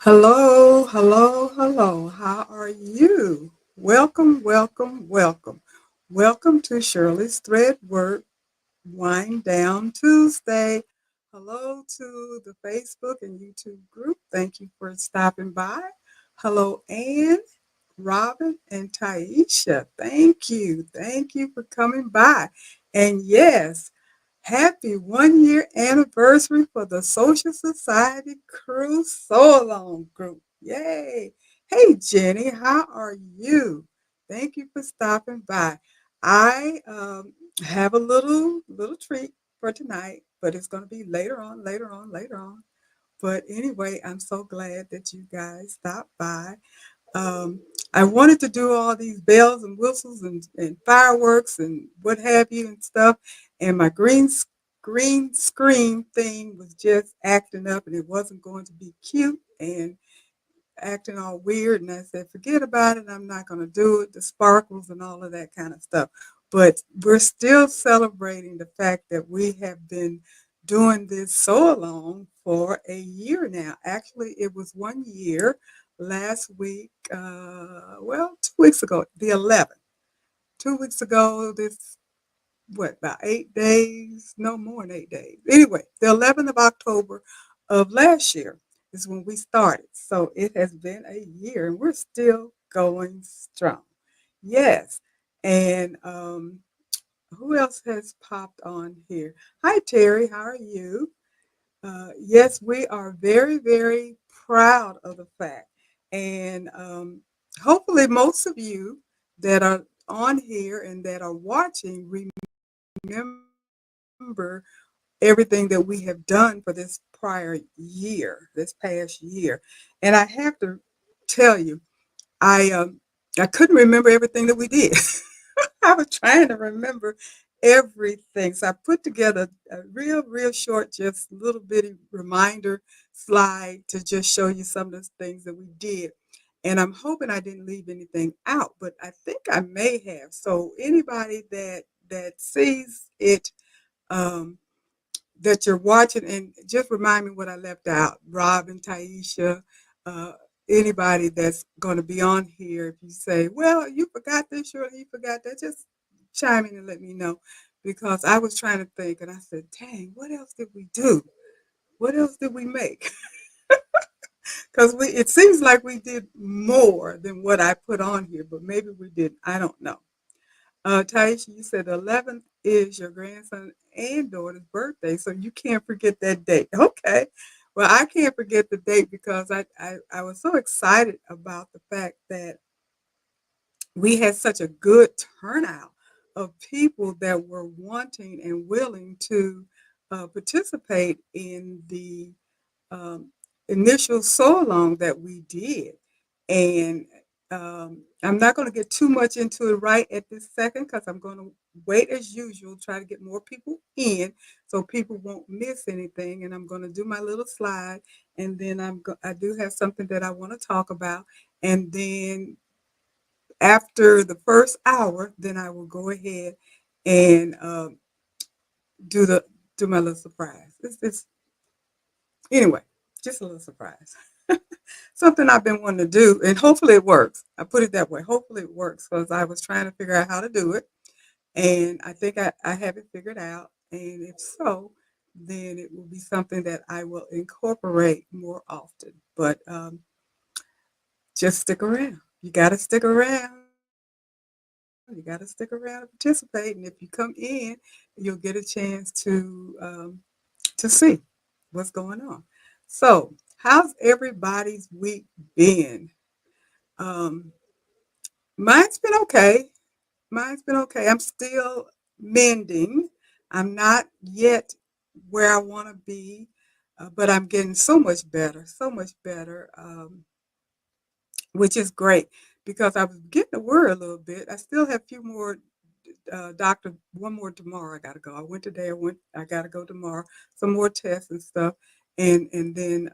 Hello, hello, hello. How are you? Welcome, welcome, welcome. Welcome to Shirley's Thread Work Wind Down Tuesday. Hello to the Facebook and YouTube group. Thank you for stopping by. Hello, Ann, Robin, and Taisha. Thank you. Thank you for coming by. And yes, happy 1 year anniversary for the Social Society Crew So Along group. Yay. Hey, Jenny, how are you? Thank you for stopping by. I have a little treat for tonight, but it's going to be later on. But anyway, I'm so glad that you guys stopped by. Um, I wanted to do all these bells and whistles and fireworks and what have you and stuff, and my green screen thing was just acting up, and it wasn't going to be cute and acting all weird. And I said, forget about it. I'm not going to do it. The sparkles and all of that kind of stuff. But we're still celebrating the fact that we have been doing this so long for a year now. Actually, it was 1 year last week. Well, 2 weeks ago, the 11th. 2 weeks ago, this about 8 days? No more than 8 days. Anyway, the 11th of October of last year is when we started. So it has been a year and we're still going strong. Yes. And who else has popped on here? Hi, Terry. How are you? Yes, we are very, very proud of the fact. And hopefully, most of you that are on here and that are watching remember everything that we have done for this prior year, this past year. And I have to tell you, I couldn't remember everything that we did. I was trying to remember everything. So I put together a real short, just little bitty reminder slide to just show you some of the things that we did. And I'm hoping I didn't leave anything out, but I think I may have. So anybody that sees it, um, that you're watching, and just remind me what I left out. Rob and Taisha, uh, anybody that's going to be on here, if you say, well, you forgot this, or you forgot that, just chime in and let me know. Because I was trying to think, and I said, dang, what else did we do? What else did we make? Because it seems like we did more than what I put on here, but maybe we didn't. I don't know. Taisha, you said the 11th is your grandson and daughter's birthday, so you can't forget that date. Okay. Well, I can't forget the date because I was so excited about the fact that we had such a good turnout of people that were wanting and willing to participate in the um, initial so long that we did. And I'm not going to get too much into it right at this second because I'm going to wait as usual, try to get more people in so people won't miss anything. And I'm going to do my little slide. And then I do have something that I want to talk about. And then after the first hour, then I will go ahead and do the do my little surprise. It's anyway, just a little surprise. Something I've been wanting to do, and hopefully it works. I put it that way. Hopefully it works because I was trying to figure out how to do it, and I think I have it figured out. And if so, then it will be something that I will incorporate more often. But just stick around. You got to stick around. You got to stick around and participate. And if you come in, you'll get a chance to see what's going on. So, how's everybody's week been? Um, mine's been okay. Mine's been okay. I'm still mending. I'm not yet where I want to be, but I'm getting so much better, which is great because I was getting to worry a little bit. I still have a few more doctor, one more tomorrow. I got to go. I went today. I got to go tomorrow. Some more tests and stuff, and then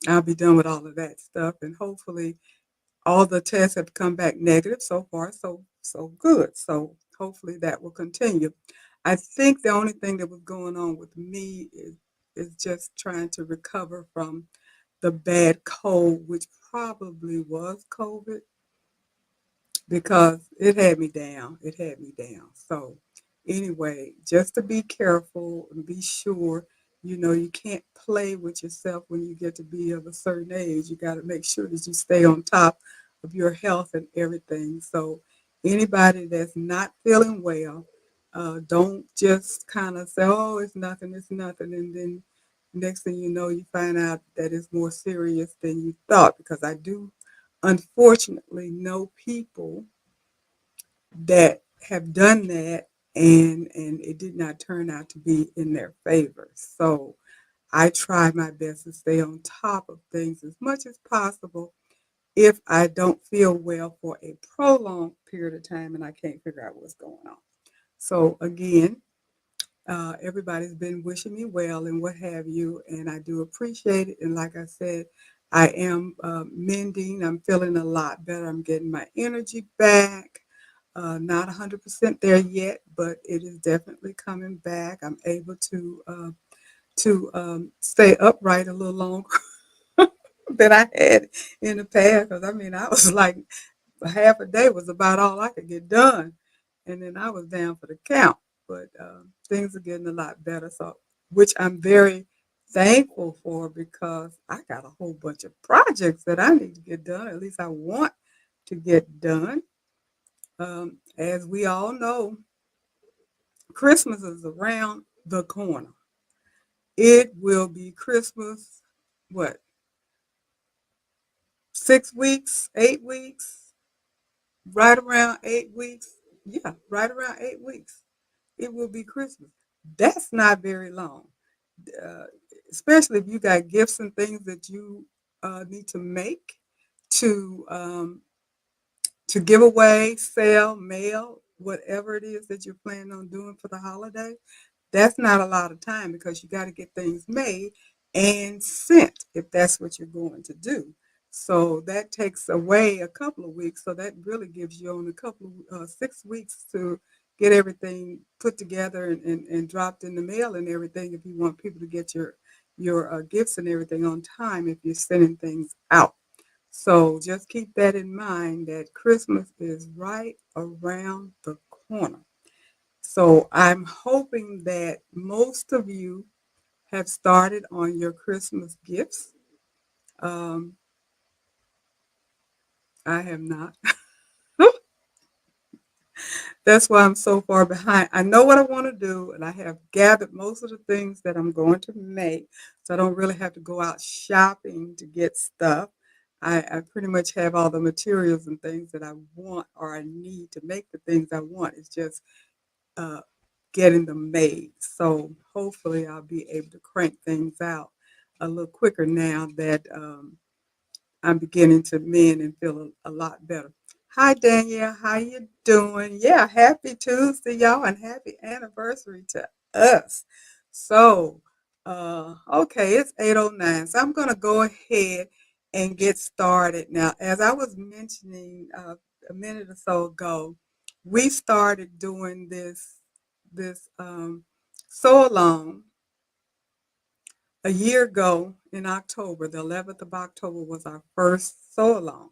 I'll be done with all of that stuff, and hopefully all the tests have come back negative so far, so good. So hopefully that will continue. I think the only thing that was going on with me is just trying to recover from the bad cold, which probably was COVID, because it had me down. It had me down. So anyway, just to be careful and be sure, you can't play with yourself when you get to be of a certain age. You got to make sure that you stay on top of your health and everything. So anybody that's not feeling well, don't just kind of say, oh, it's nothing. And then next thing you know, you find out that it's more serious than you thought, because I do unfortunately know people that have done that, and it did not turn out to be in their favor. So I try my best to stay on top of things as much as possible if I don't feel well for a prolonged period of time and I can't figure out what's going on. So again, everybody's been wishing me well and what have you, and I do appreciate it. And like I said, I am mending. I'm feeling a lot better. I'm getting my energy back. Not 100% there yet, but it is definitely coming back. I'm able to stay upright a little longer than I had in the past. Because I mean, I was like half a day was about all I could get done, and then I was down for the count. But things are getting a lot better, so which I'm very thankful for, because I got a whole bunch of projects that I need to get done. At least I want to get done. As we all know, Christmas is around the corner. It will be Christmas, what, 6 weeks, 8 weeks, right around 8 weeks. Yeah, right around 8 weeks. It will be Christmas. That's not very long, uh, especially if you got gifts and things that you need to make to give away, sell, mail, whatever it is that you're planning on doing for the holiday. That's not a lot of time, because you got to get things made and sent if that's what you're going to do. So that takes away a couple of weeks. So that really gives you only a couple of 6 weeks to get everything put together and dropped in the mail and everything, if you want people to get your gifts and everything on time if you're sending things out. So just keep that in mind, that Christmas is right around the corner. So I'm hoping that most of you have started on your Christmas gifts. Um, I have not. That's why I'm so far behind. I know what I want to do, and I have gathered most of the things that I'm going to make, so I don't really have to go out shopping to get stuff. I pretty much have all the materials and things that I want or I need to make the things I want. It's just uh, getting them made. So hopefully I'll be able to crank things out a little quicker now that I'm beginning to mend and feel a lot better. Hi Danielle, how you doing? Yeah, happy Tuesday, y'all, and happy anniversary to us. So, okay, it's 8:09, so I'm gonna go ahead and get started now. As I was mentioning a minute or so ago, we started doing this so along a year ago in October. The 11th of October was our first so along,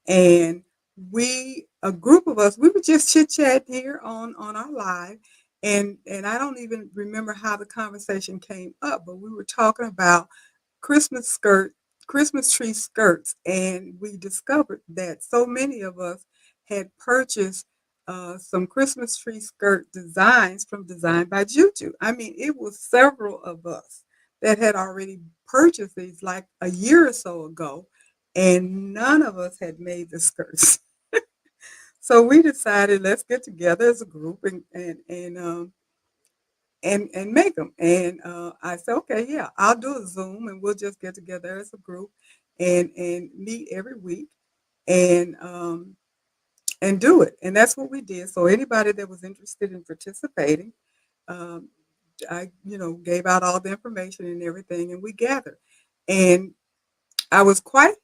and a group of us, we were just chit chatting here on our live, and I don't even remember how the conversation came up, but we were talking about Christmas skirt, Christmas tree skirts, and we discovered that so many of us had purchased some Christmas tree skirt designs from Design by Juju. I mean, it was several of us that had already purchased these like a year or so ago, and none of us had made the skirts. So we decided, let's get together as a group and make them. And I said, okay, yeah, I'll do a Zoom, and we'll just get together as a group and meet every week and and do it. And that's what we did. So anybody that was interested in participating, um, I gave out all the information and everything, and we gathered. And I was quite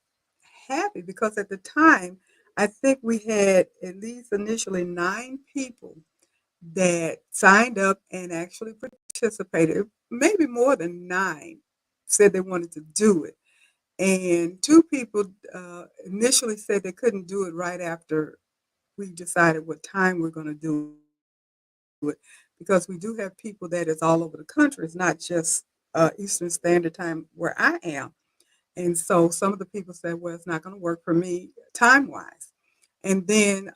happy, because at the time, I think we had at least initially 9 people that signed up and actually participated. Maybe more than 9 said they wanted to do it. And two people initially said they couldn't do it right after we decided what time we're going to do it, because we do have people that is all over the country. It's not just Eastern Standard Time where I am. And so some of the people said, well, it's not going to work for me time wise. And then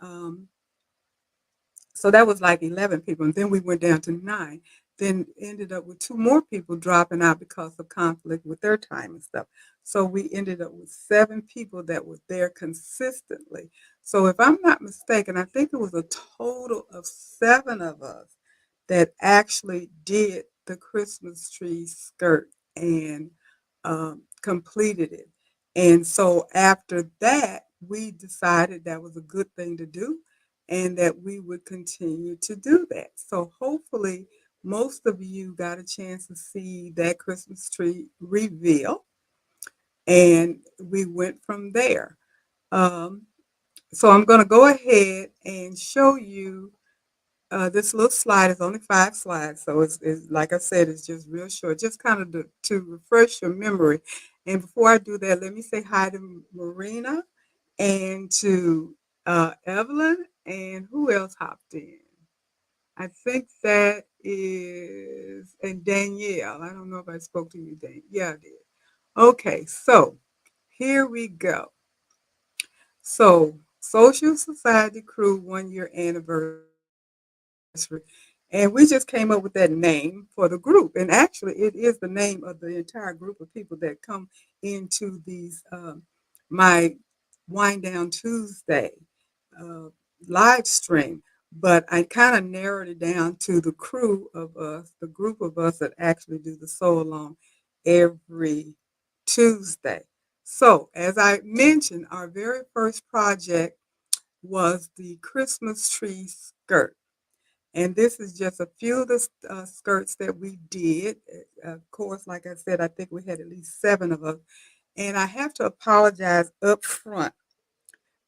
so that was like 11 people. And then we went down to 9. Then ended up with 2 more people dropping out because of conflict with their time and stuff. So we ended up with 7 people that were there consistently. So if I'm not mistaken, I think it was a total of 7 of us that actually did the Christmas tree skirt and completed it. And so after that, we decided that was a good thing to do and that we would continue to do that. So hopefully, most of you got a chance to see that Christmas tree reveal, and we went from there. Um, so I'm going to go ahead and show you this little slide. Is only 5 slides, so it's like I said, it's just real short, just kind of to refresh your memory. And before I do that, let me say hi to Marina and to Evelyn, and who else hopped in? I think that is, and Danielle. I don't know if I spoke to you, Dan. Yeah, I did. Okay, so here we go. So, Social Society Crew 1 year anniversary. And we just came up with that name for the group. And actually, it is the name of the entire group of people that come into these my Wind Down Tuesday uh, live stream. But I kind of narrowed it down to the crew of us, the group of us that actually do the sew along every Tuesday. So, as I mentioned, our very first project was the Christmas tree skirt. And this is just a few of the skirts that we did. Of course, like I said, I think we had at least 7 of them. And I have to apologize up front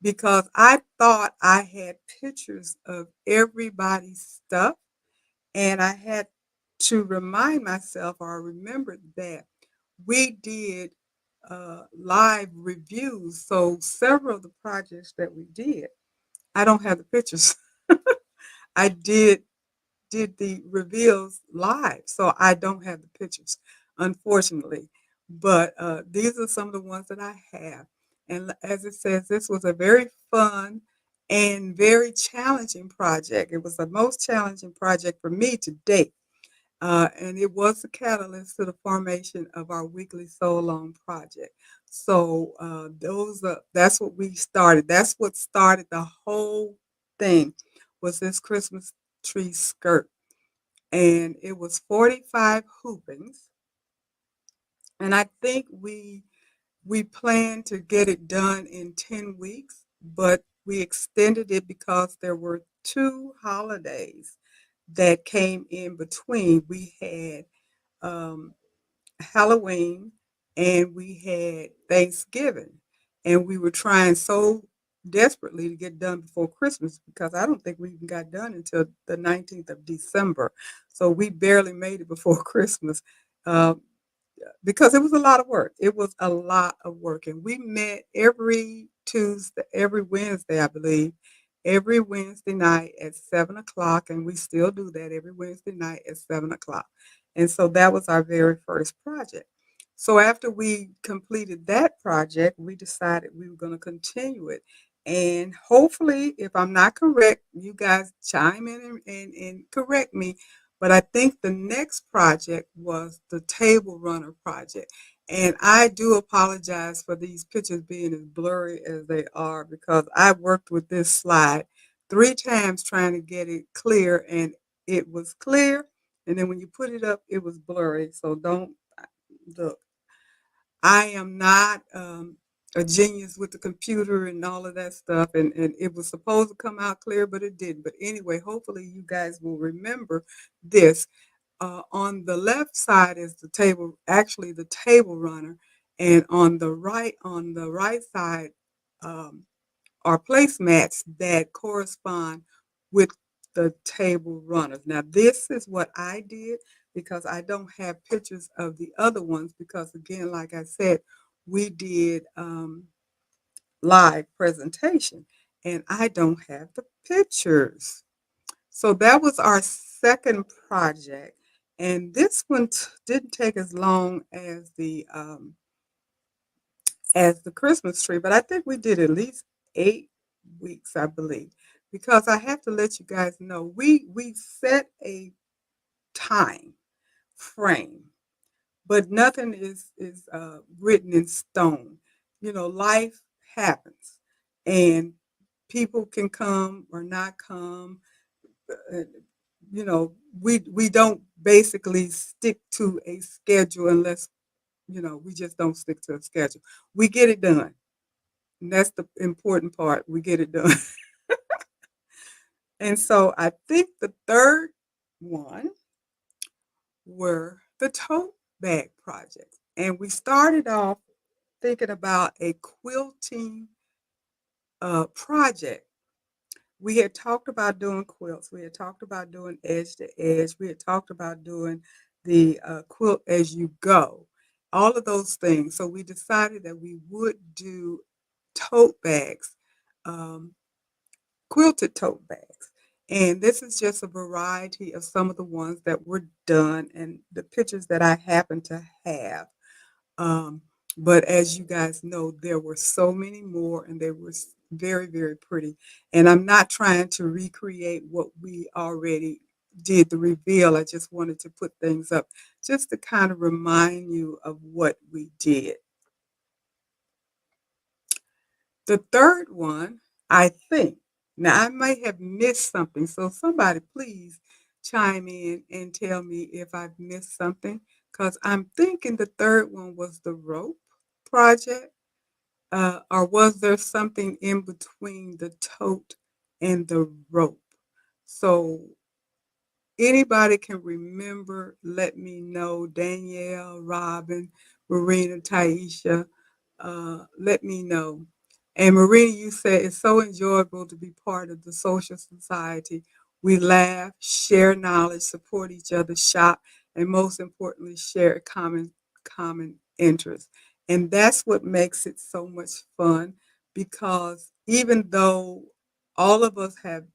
because I thought I had pictures of everybody's stuff. And I had to remind myself, or I remembered that we did live reviews. So several of the projects that we did, I don't have the pictures. I did the reveals live, so I don't have the pictures, unfortunately. But these are some of the ones that I have. And as it says, this was a very fun and very challenging project. It was the most challenging project for me to date. And it was the catalyst to the formation of our weekly Soul Alone project. So that's what we started. That's what started the whole thing was this Christmas tree skirt. And it was 45 hoopings. And I think we planned to get it done in 10 weeks, but we extended it because there were 2 holidays that came in between. We had um, Halloween and we had Thanksgiving. And we were trying so desperately to get done before Christmas because I don't think we even got done until the 19th of December. So we barely made it before Christmas. Uh, because it was a lot of work. It was a lot of work. And we met every Tuesday, every Wednesday, I believe, every Wednesday night at 7 o'clock. And we still do that every Wednesday night at 7 o'clock. And so that was our very first project. So after we completed that project, we decided we were going to continue it. And hopefully, if I'm not correct, you guys chime in and correct me, but I think the next project was the table runner project. And I do apologize for these pictures being as blurry as they are because I worked with this slide 3 times trying to get it clear, and it was clear. And then when you put it up, it was blurry. So don't look. I am not a genius with the computer and all of that stuff. And it was supposed to come out clear, but it didn't. But anyway, hopefully you guys will remember this. On the left side is the table, actually the table runner, and on the right side um, are placemats that correspond with the table runners. Now, this is what I did because I don't have pictures of the other ones because, again, like I said, we did live presentation, and I don't have the pictures. So that was our second project, and this one didn't take as long as the Christmas tree, but I think we did at least 8 weeks, I believe, because I have to let you guys know we set a time frame, but nothing is written in stone. You know, life happens, and people can come or not come. Uh, you know, we don't basically stick to a schedule unless we just don't stick to a schedule. We get it done, and that's the important part. We get it done. And so I think the third one were the tote bag projects. And we started off thinking about a quilting project. We had talked about doing quilts. We had talked about doing edge to edge. We had talked about doing the quilt as you go, all of those things. So we decided that we would do tote bags, um, quilted tote bags. And this is just a variety of some of the ones that were done and the pictures that I happen to have. Um, but as you guys know, there were so many more, and they were very, very pretty. And I'm not trying to recreate what we already did, the reveal. I just wanted to put things up just to kind of remind you of what we did. The third one, I think, now I may have missed something, so somebody please chime in and tell me if I've missed something, because I'm thinking the third one was the rope project, or was there something in between the tote and the rope? So anybody can remember, let me know. Danielle, Robin, Marina, Taisha, let me know. And Marina, you said it's so enjoyable to be part of the social society. We laugh, share knowledge, support each other, shop, and most importantly, share a common interest. And that's what makes it so much fun, because even though all of us have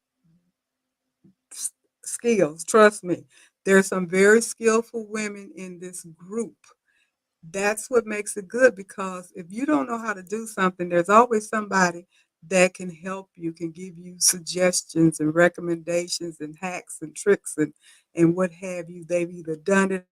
skills, trust me, there's some very skillful women in this group. That's what makes it good, because if you don't know how to do something, there's always somebody that can help you, can give you suggestions and recommendations and hacks and tricks and what have you. They've either done it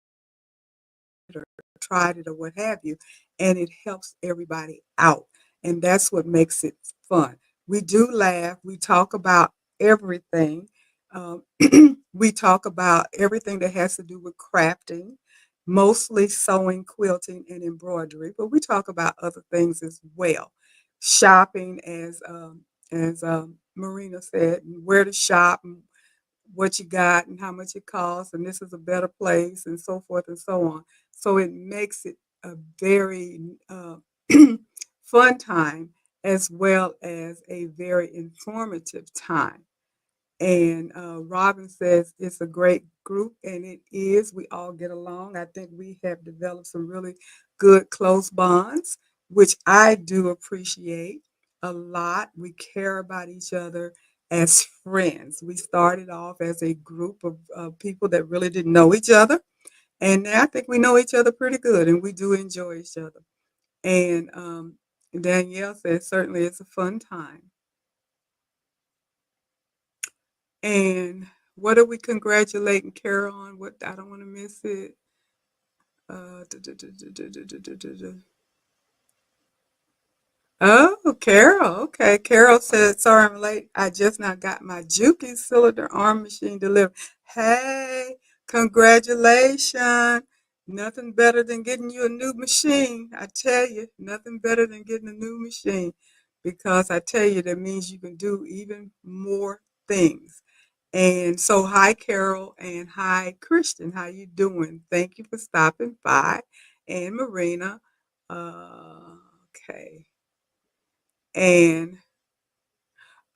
or tried it or what have you, and it helps everybody out. And that's what makes it fun. We do laugh. We talk about everything. Um, we talk about everything that has to do with crafting, mostly sewing, quilting, and embroidery. But we talk about other things as well. Shopping, as Marina said, where to shop, and what you got and how much it costs, and this is a better place, and so forth and so on. So it makes it a very fun time, as well as a very informative time. And Robin says it's a great group, and it is. We all get along. I think we have developed some really good, close bonds, which I do appreciate a lot. We care about each other as friends. We started off as a group of people that really didn't know each other, and now I think we know each other pretty good, and we do enjoy each other. And Danielle says certainly it's a fun time. And what are we congratulating Carol on? What, I don't want to miss it. Duh, duh, duh, duh, duh, duh, duh, duh, duh, duh. Oh, Carol. Okay. Carol said, sorry I'm late. I just now got my Juki cylinder arm machine delivered. Hey, congratulations. Nothing better than getting you a new machine. I tell you, nothing better than getting a new machine, because I tell you, that means you can do even more things. And so, hi, Carol, and hi, Christian. How you doing? Thank you for stopping by. And Marina. Okay. And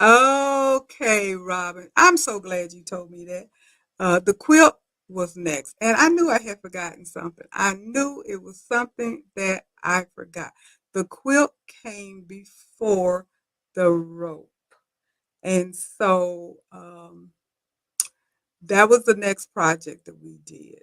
okay, Robin. I'm so glad you told me that. The quilt was next. And I knew I had forgotten something. I knew it was something that I forgot. The quilt came before the rope. And so that was the next project that we did.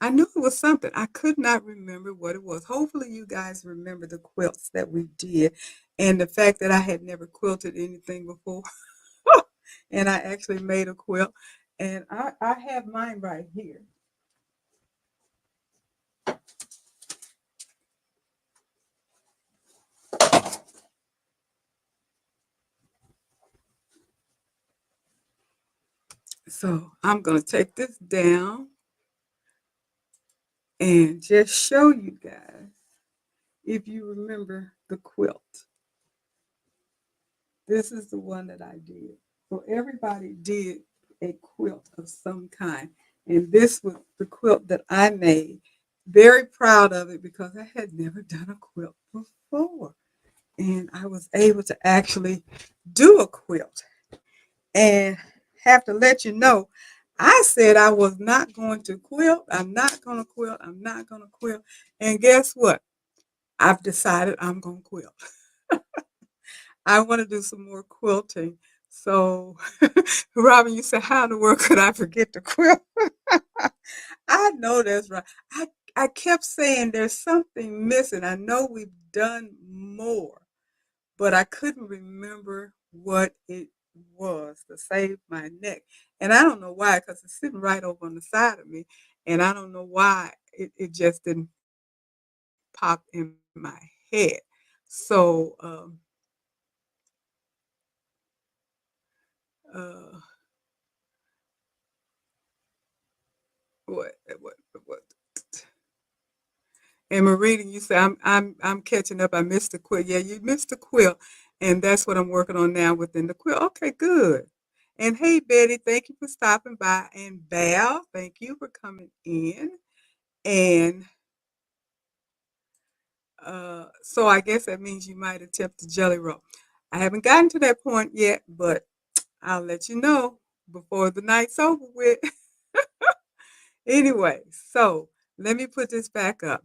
I knew it was something. I could not remember what it was. Hopefully, you guys remember the quilts that we did and the fact that I had never quilted anything before. And I actually made a quilt. And I have mine right here. So I'm going to take this down and just show you guys if you remember the quilt. This is the one that I did. So everybody did a quilt of some kind. And this was the quilt that I made. Very proud of it because I had never done a quilt before. And I was able to actually do a quilt. And have to let you know, I said I was not going to quilt. I'm not going to quilt. I'm not going to quilt. And guess what? I've decided I'm going to quilt. I want to do some more quilting. So, Robin, you said, how in the world could I forget to quilt? I know that's right. I kept saying there's something missing. I know we've done more, but I couldn't remember what it was to save my neck. And I don't know why, because it's sitting right over on the side of me. And I don't know why it just didn't pop in my head. So, uh, what, what? And Marita, you say I'm catching up. I missed the quilt. Yeah, you missed the quilt, and that's what I'm working on now within the quilt. Okay, good. And hey, Betty, thank you for stopping by. And Val, thank you for coming in. And so I guess that means you might attempt the jelly roll. I haven't gotten to that point yet, but I'll let you know before the night's over with. Anyway, so let me put this back up.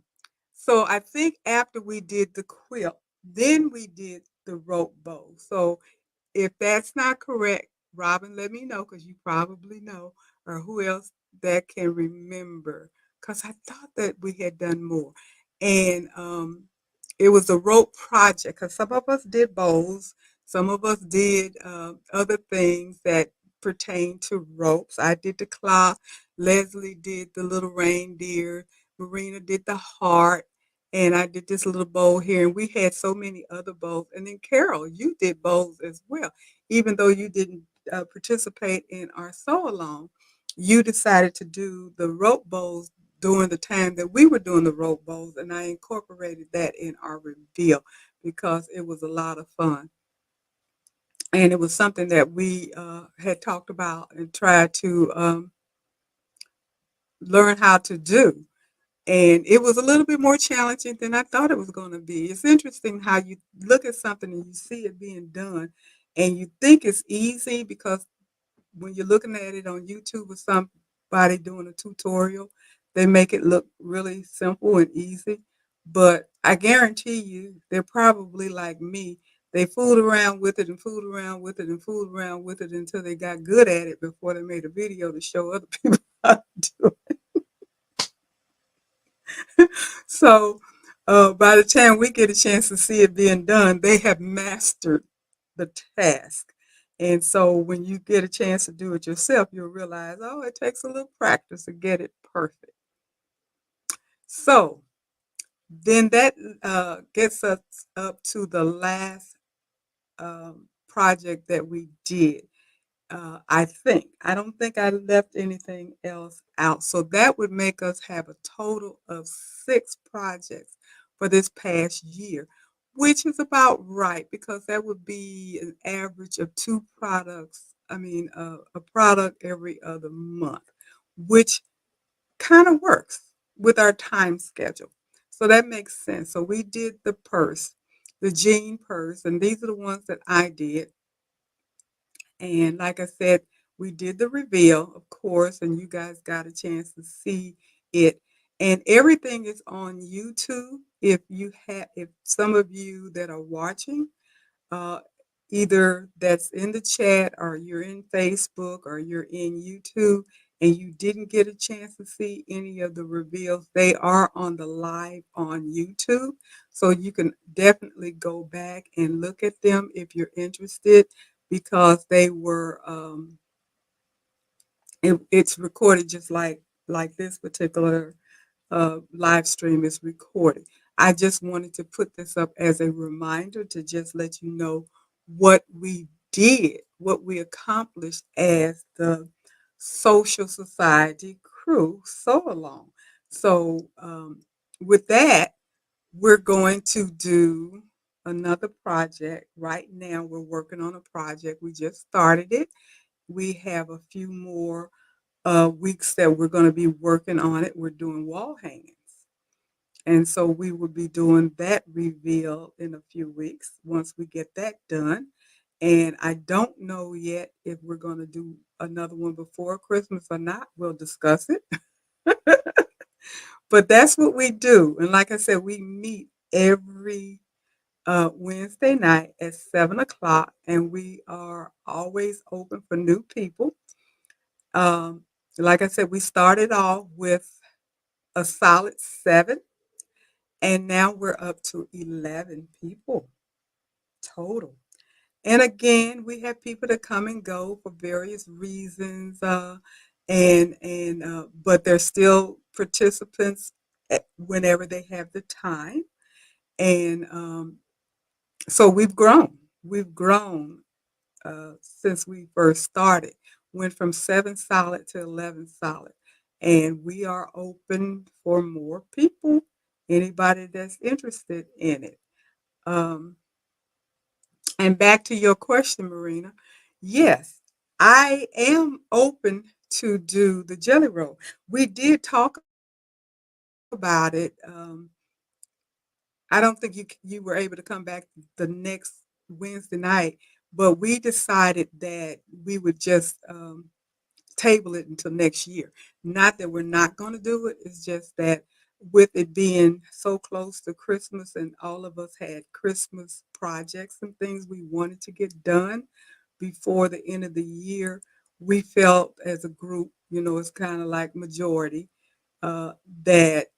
So I think after we did the quilt, then we did the rope bow. So if that's not correct, Robin, let me know because you probably know, or who else that can remember. Because I thought that we had done more. And it was a rope project because some of us did bows, some of us did other things that pertain to ropes. I did the cloth, Leslie did the little reindeer, Marina did the heart, and I did this little bow here. And we had so many other bows. And then Carol, you did bows as well, even though you didn't participate in our sew along. You decided to do the rope bows during the time that we were doing the rope bows, and I incorporated that in our reveal because it was a lot of fun. And it was something that we had talked about and tried to learn how to do. And it was a little bit more challenging than I thought it was going to be. It's interesting how you look at something and you see it being done, and you think it's easy because when you're looking at it on YouTube with somebody doing a tutorial, they make it look really simple and easy. But I guarantee you, they're probably like me. They fooled around with it and fooled around with it and fooled around with it until they got good at it before they made a video to show other people how to do it. So by the time we get a chance to see it being done, they have mastered the task. And so when you get a chance to do it yourself, you'll realize, oh, it takes a little practice to get it perfect. So then that gets us up to the last project that we did. I think. I don't think I left anything else out. So that would make us have a total of 6 projects for this past year, which is about right because that would be an average of 2 products. I mean, a product every other month, which kind of works with our time schedule. So that makes sense. So we did the purse, the jean purse, and these are the ones that I did. And like I said, we did the reveal, of course, and you guys got a chance to see it. and everything is on YouTube. If some of you that are watching, uh, either that's in the chat or you're in Facebook or you're in YouTube and you didn't get a chance to see any of the reveals, they are on the live on YouTube. So you can definitely go back and look at them if you're interested because they were it's recorded just like this particular live stream is recorded. I just wanted to put this up as a reminder to just let you know what we did, what we accomplished as the Social Society crew so along. So, with that, we're going to do another project. Right now, we're working on a project. We just started it. We have a few more weeks that we're going to be working on it. We're doing wall hangings. And so we will be doing that reveal in a few weeks once we get that done. And I don't know yet if we're going to do another one before Christmas or not. We'll discuss it. But that's what we do. And like I said, we meet every Wednesday night at 7 o'clock, and we are always open for new people. Um, like I said, we started off with a solid 7, and now we're up to 11 people total. And again, we have people that come and go for various reasons, but they're still participants whenever they have the time. And so we've grown. We've grown since we first started. Went from 7 solid to 11 solid. And we are open for more people, anybody that's interested in it. Um, and back to your question, Marina. Yes, I am open to do the jelly roll. We did talk about it. I don't think you were able to come back the next Wednesday night, but we decided that we would just table it until next year. Not that we're not going to do it. It's just that with it being so close to Christmas and all of us had Christmas projects and things we wanted to get done before the end of the year, we felt as a group, it's kind of like majority, that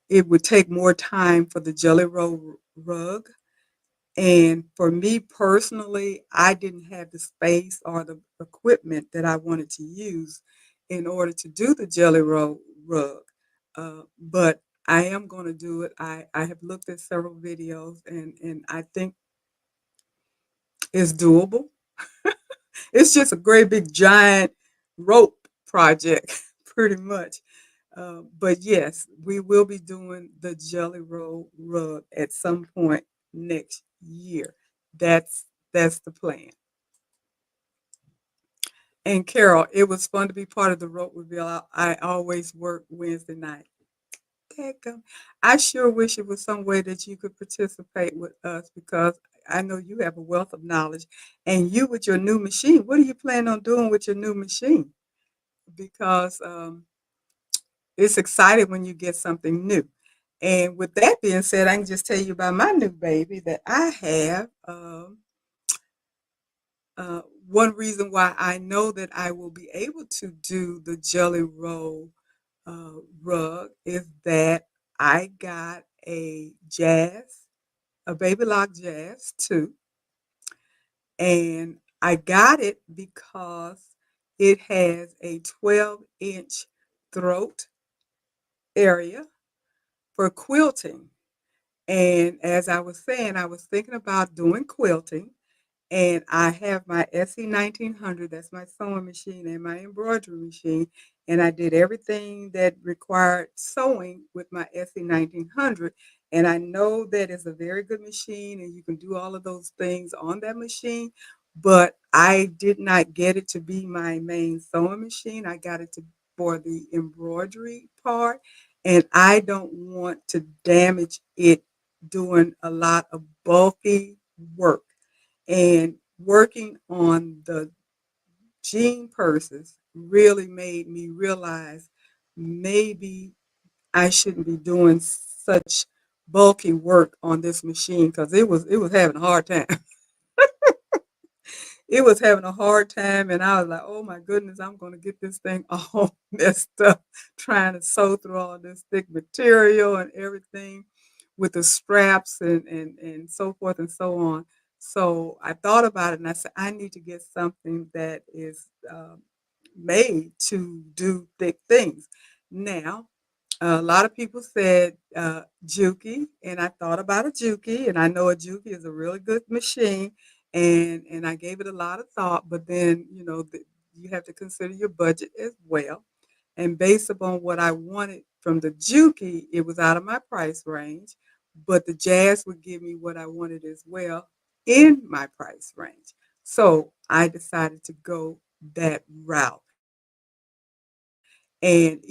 it would take more time for the Jelly Roll rug. And for me personally, I didn't have the space or the equipment that I wanted to use in order to do the Jelly Roll rug. But I am going to do it. I have looked at several videos and I think it's doable. It's just a great big giant rope project, pretty much. But yes, we will be doing the Jelly Roll rug at some point next year. That's the plan. And Carol, it was fun to be part of the rope reveal. I always work Wednesday night. Dadgum. I sure wish it was some way that you could participate with us because I know you have a wealth of knowledge. And you with your new machine, what are you planning on doing with your new machine? Because it's exciting when you get something new. And with that being said, I can just tell you about my new baby that I have. One reason why I know that I will be able to do the Jelly Roll rug is that I got a Baby Lock Jazz too, and I got it because it has a 12-inch throat area for quilting. And as I was saying, I was thinking about doing quilting. And I have my SE 1900, that's my sewing machine and my embroidery machine. And I did everything that required sewing with my SE 1900. And I know that it's a very good machine and you can do all of those things on that machine. But I did not get it to be my main sewing machine. I got it for the embroidery part. And I don't want to damage it doing a lot of bulky work. And working on the jean purses really made me realize maybe I shouldn't be doing such bulky work on this machine because it was having a hard time. It was having a hard time, and I was like, "Oh my goodness, I'm going to get this thing all messed up, trying to sew through all this thick material and everything with the straps and so forth and so on." So I thought about it, and I said, "I need to get something that is made to do thick things." Now, a lot of people said Juki, and I thought about a Juki, and I know a Juki is a really good machine, and I gave it a lot of thought. But then, you have to consider your budget as well. And based upon what I wanted from the Juki, it was out of my price range, but the Jazz would give me what I wanted as well in my price range. So I decided to go that route. And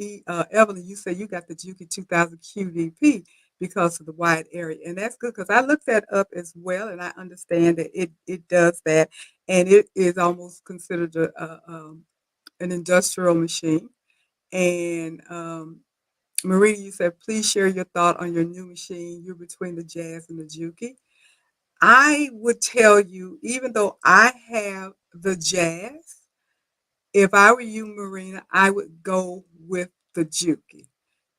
Evelyn, you say you got the Juki 2000 QVP because of the wide area, and that's good because I looked that up as well, and I understand that it does that, and it is almost considered an industrial machine. And Maria, you said please share your thought on your new machine. You're between the Jazz and the Juki. I would tell you, even though I have the Jazz, if I were you, Marina, I would go with the Juki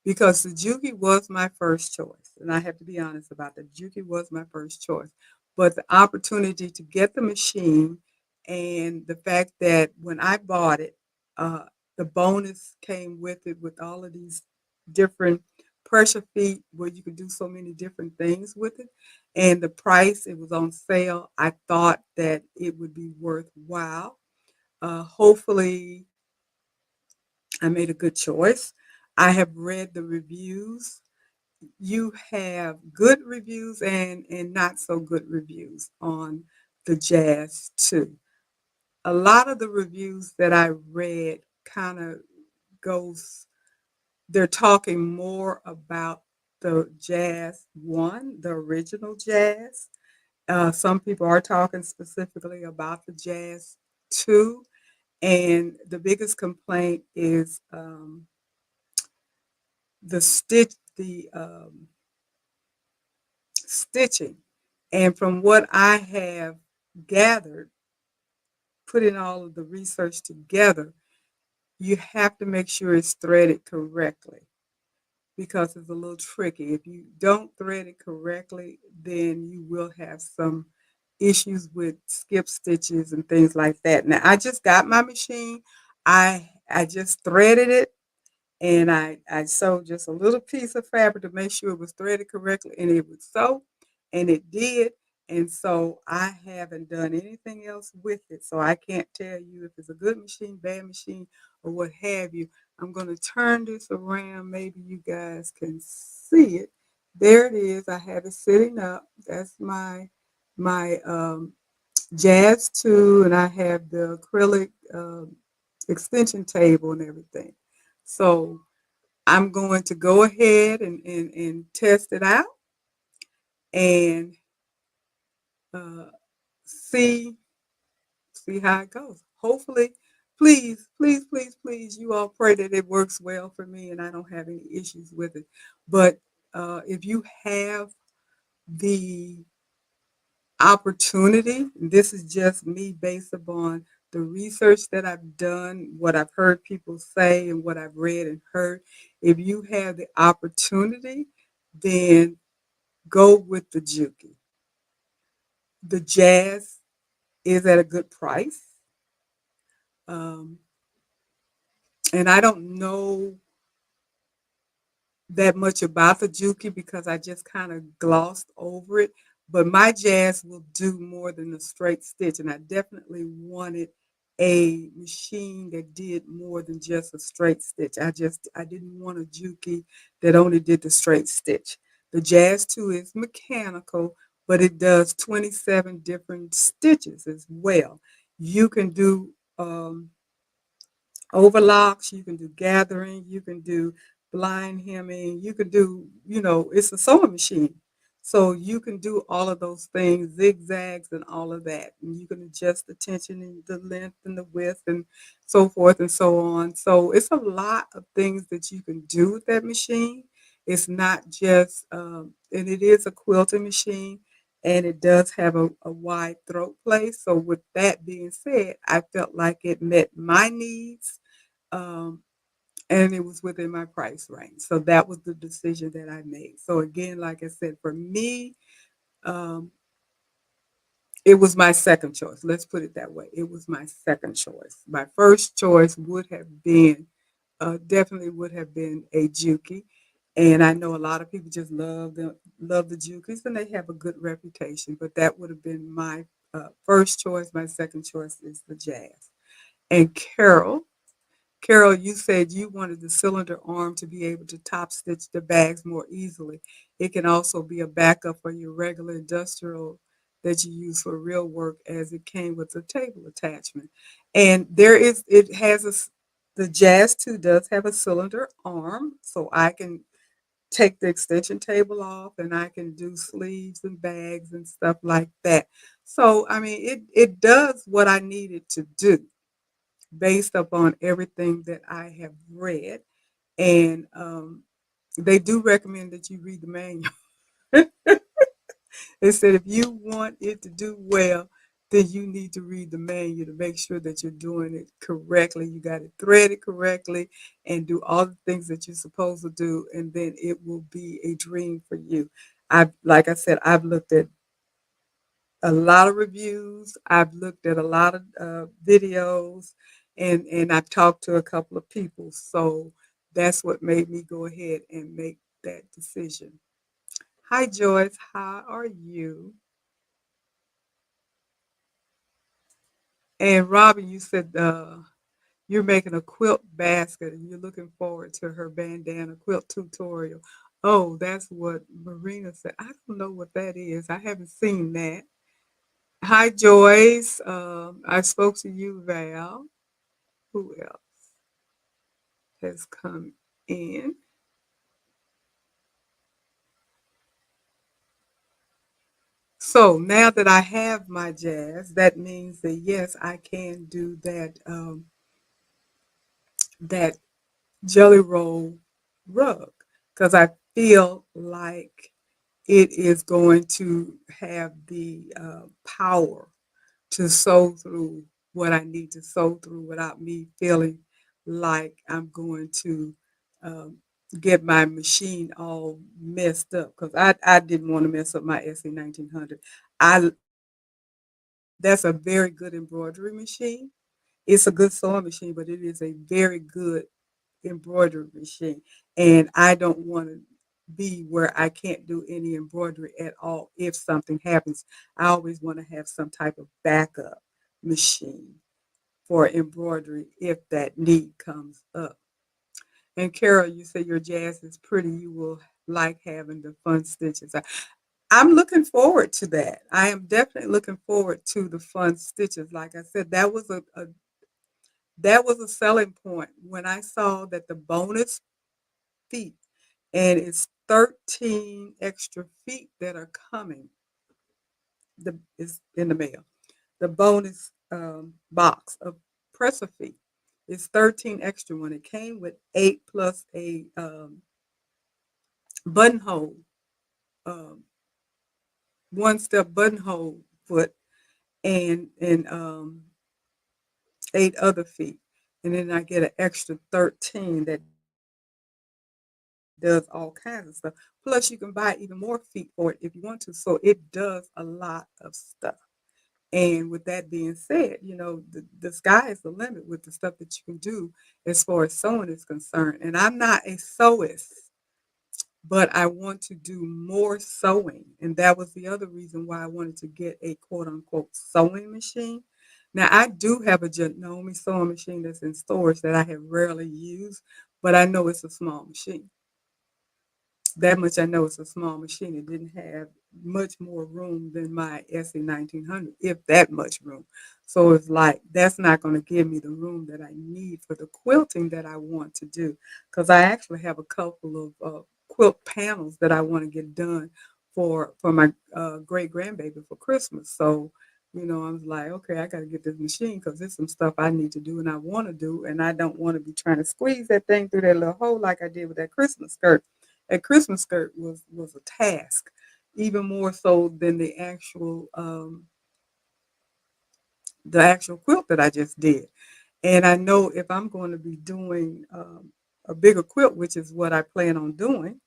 because the Juki was my first choice. And I have to be honest about that. Juki was my first choice. But the opportunity to get the machine and the fact that when I bought it, uh, the bonus came with it with all of these different pressure feet where you could do so many different things with it. And the price, it was on sale. I thought that it would be worthwhile. Hopefully, I made a good choice. I have read the reviews. You have good reviews and not so good reviews on the Jazz too. A lot of the reviews that I read kind of goes they're talking more about the Jazz 1, the original Jazz. Some people are talking specifically about the Jazz 2, and the biggest complaint is the stitching. And from what I have gathered, putting all of the research together, you have to make sure it's threaded correctly because it's a little tricky. If you don't thread it correctly, then you will have some issues with skip stitches and things like that. Now, I just got my machine. I just threaded it and I sewed just a little piece of fabric to make sure it was threaded correctly and it would sew, and it did. And so I haven't done anything else with it. So I can't tell you if it's a good machine, bad machine, or what have you. I'm going to turn this around. Maybe you guys can see it. There it is. I have it sitting up. That's my Jazz 2, and I have the acrylic extension table and everything. So I'm going to go ahead and test it out and uh, see see how it goes. Hopefully, please, please, please, please, you all pray that it works well for me and I don't have any issues with it. But if you have the opportunity, this is just me based upon the research that I've done, what I've heard people say, and what I've read and heard. If you have the opportunity, then go with the Juki. The Jazz is at a good price. Um, and I don't know that much about the Juki because I just kind of glossed over it. But my Jazz will do more than a straight stitch, and I definitely wanted a machine that did more than just a straight stitch. I didn't want a Juki that only did the straight stitch. The Jazz 2 is mechanical, but it does 27 different stitches as well. You can do overlocks, you can do gathering, you can do blind hemming, you can do, it's a sewing machine. So you can do all of those things, zigzags and all of that. And you can adjust the tension and the length and the width and so forth and so on. So it's a lot of things that you can do with that machine. It's not just, and it is a quilting machine, and it does have a wide throat place. So with that being said, I felt like it met my needs, um, and it was within my price range. So that was the decision that I made. So again, like I said, for me, um, it was my second choice. Let's put it that way. It was my second choice. My first choice would have been, definitely would have been a Juki. And I know a lot of people just love the Jukis, and they have a good reputation. But that would have been my first choice. My second choice is the Jazz. And Carol, you said you wanted the cylinder arm to be able to top stitch the bags more easily. It can also be a backup for your regular industrial that you use for real work, as it came with a table attachment. And it has the Jazz 2 does have a cylinder arm, so I can take the extension table off and I can do sleeves and bags and stuff like that. So, I mean, it does what I need it to do based upon everything that I have read. And they do recommend that you read the manual. They said if you want it to do well, then you need to read the manual to make sure that you're doing it correctly. You got it threaded correctly and do all the things that you're supposed to do, and then it will be a dream for you. Like I said, I've looked at a lot of reviews. I've looked at a lot of videos, and I've talked to a couple of people. So that's what made me go ahead and make that decision. Hi, Joyce. How are you? And Robin, you said you're making a quilt basket and you're looking forward to her bandana quilt tutorial. Oh, that's what Marina said. I don't know what that is. I haven't seen that. Hi, Joyce. I spoke to you, Val. Who else has come in? So now that I have my jazz, that means that yes, I can do that jelly roll rug, because I feel like it is going to have the power to sew through what I need to sew through without me feeling like I'm going to um, get my machine all messed up, because I didn't want to mess up my SE 1900. I That's a very good embroidery machine. It's a good sewing machine, but it is a very good embroidery machine. And I don't want to be where I can't do any embroidery at all if something happens. I always want to have some type of backup machine for embroidery if that need comes up. And Carol, you say your jazz is pretty. You will like having the fun stitches. I'm looking forward to that. I am definitely looking forward to the fun stitches. Like I said, that was a selling point when I saw that the bonus feet, and it's 13 extra feet that are coming. Is in the mail. The bonus box of presser feet is 13 extra one. It came with 8 plus a buttonhole, um, one step buttonhole foot, and 8 other feet. And then I get an extra 13 that does all kinds of stuff. Plus, you can buy even more feet for it if you want to. So it does a lot of stuff. And with that being said, the sky is the limit with the stuff that you can do as far as sewing is concerned. And I'm not a sewist, but I want to do more sewing. And that was the other reason why I wanted to get a quote unquote sewing machine. Now, I do have a Janome sewing machine that's in storage that I have rarely used, but I know it's a small machine. That much I know, it's a small machine. It didn't have much more room than my SE 1900, if that much room. So it's like that's not going to give me the room that I need for the quilting that I want to do. Because I actually have a couple of quilt panels that I want to get done for my great grandbaby for Christmas. So I was like, okay, I got to get this machine because there's some stuff I need to do and I want to do, and I don't want to be trying to squeeze that thing through that little hole like I did with that Christmas skirt. a Christmas skirt was a task, even more so than the actual quilt that I just did. And I know if I'm going to be doing a bigger quilt, which is what I plan on doing,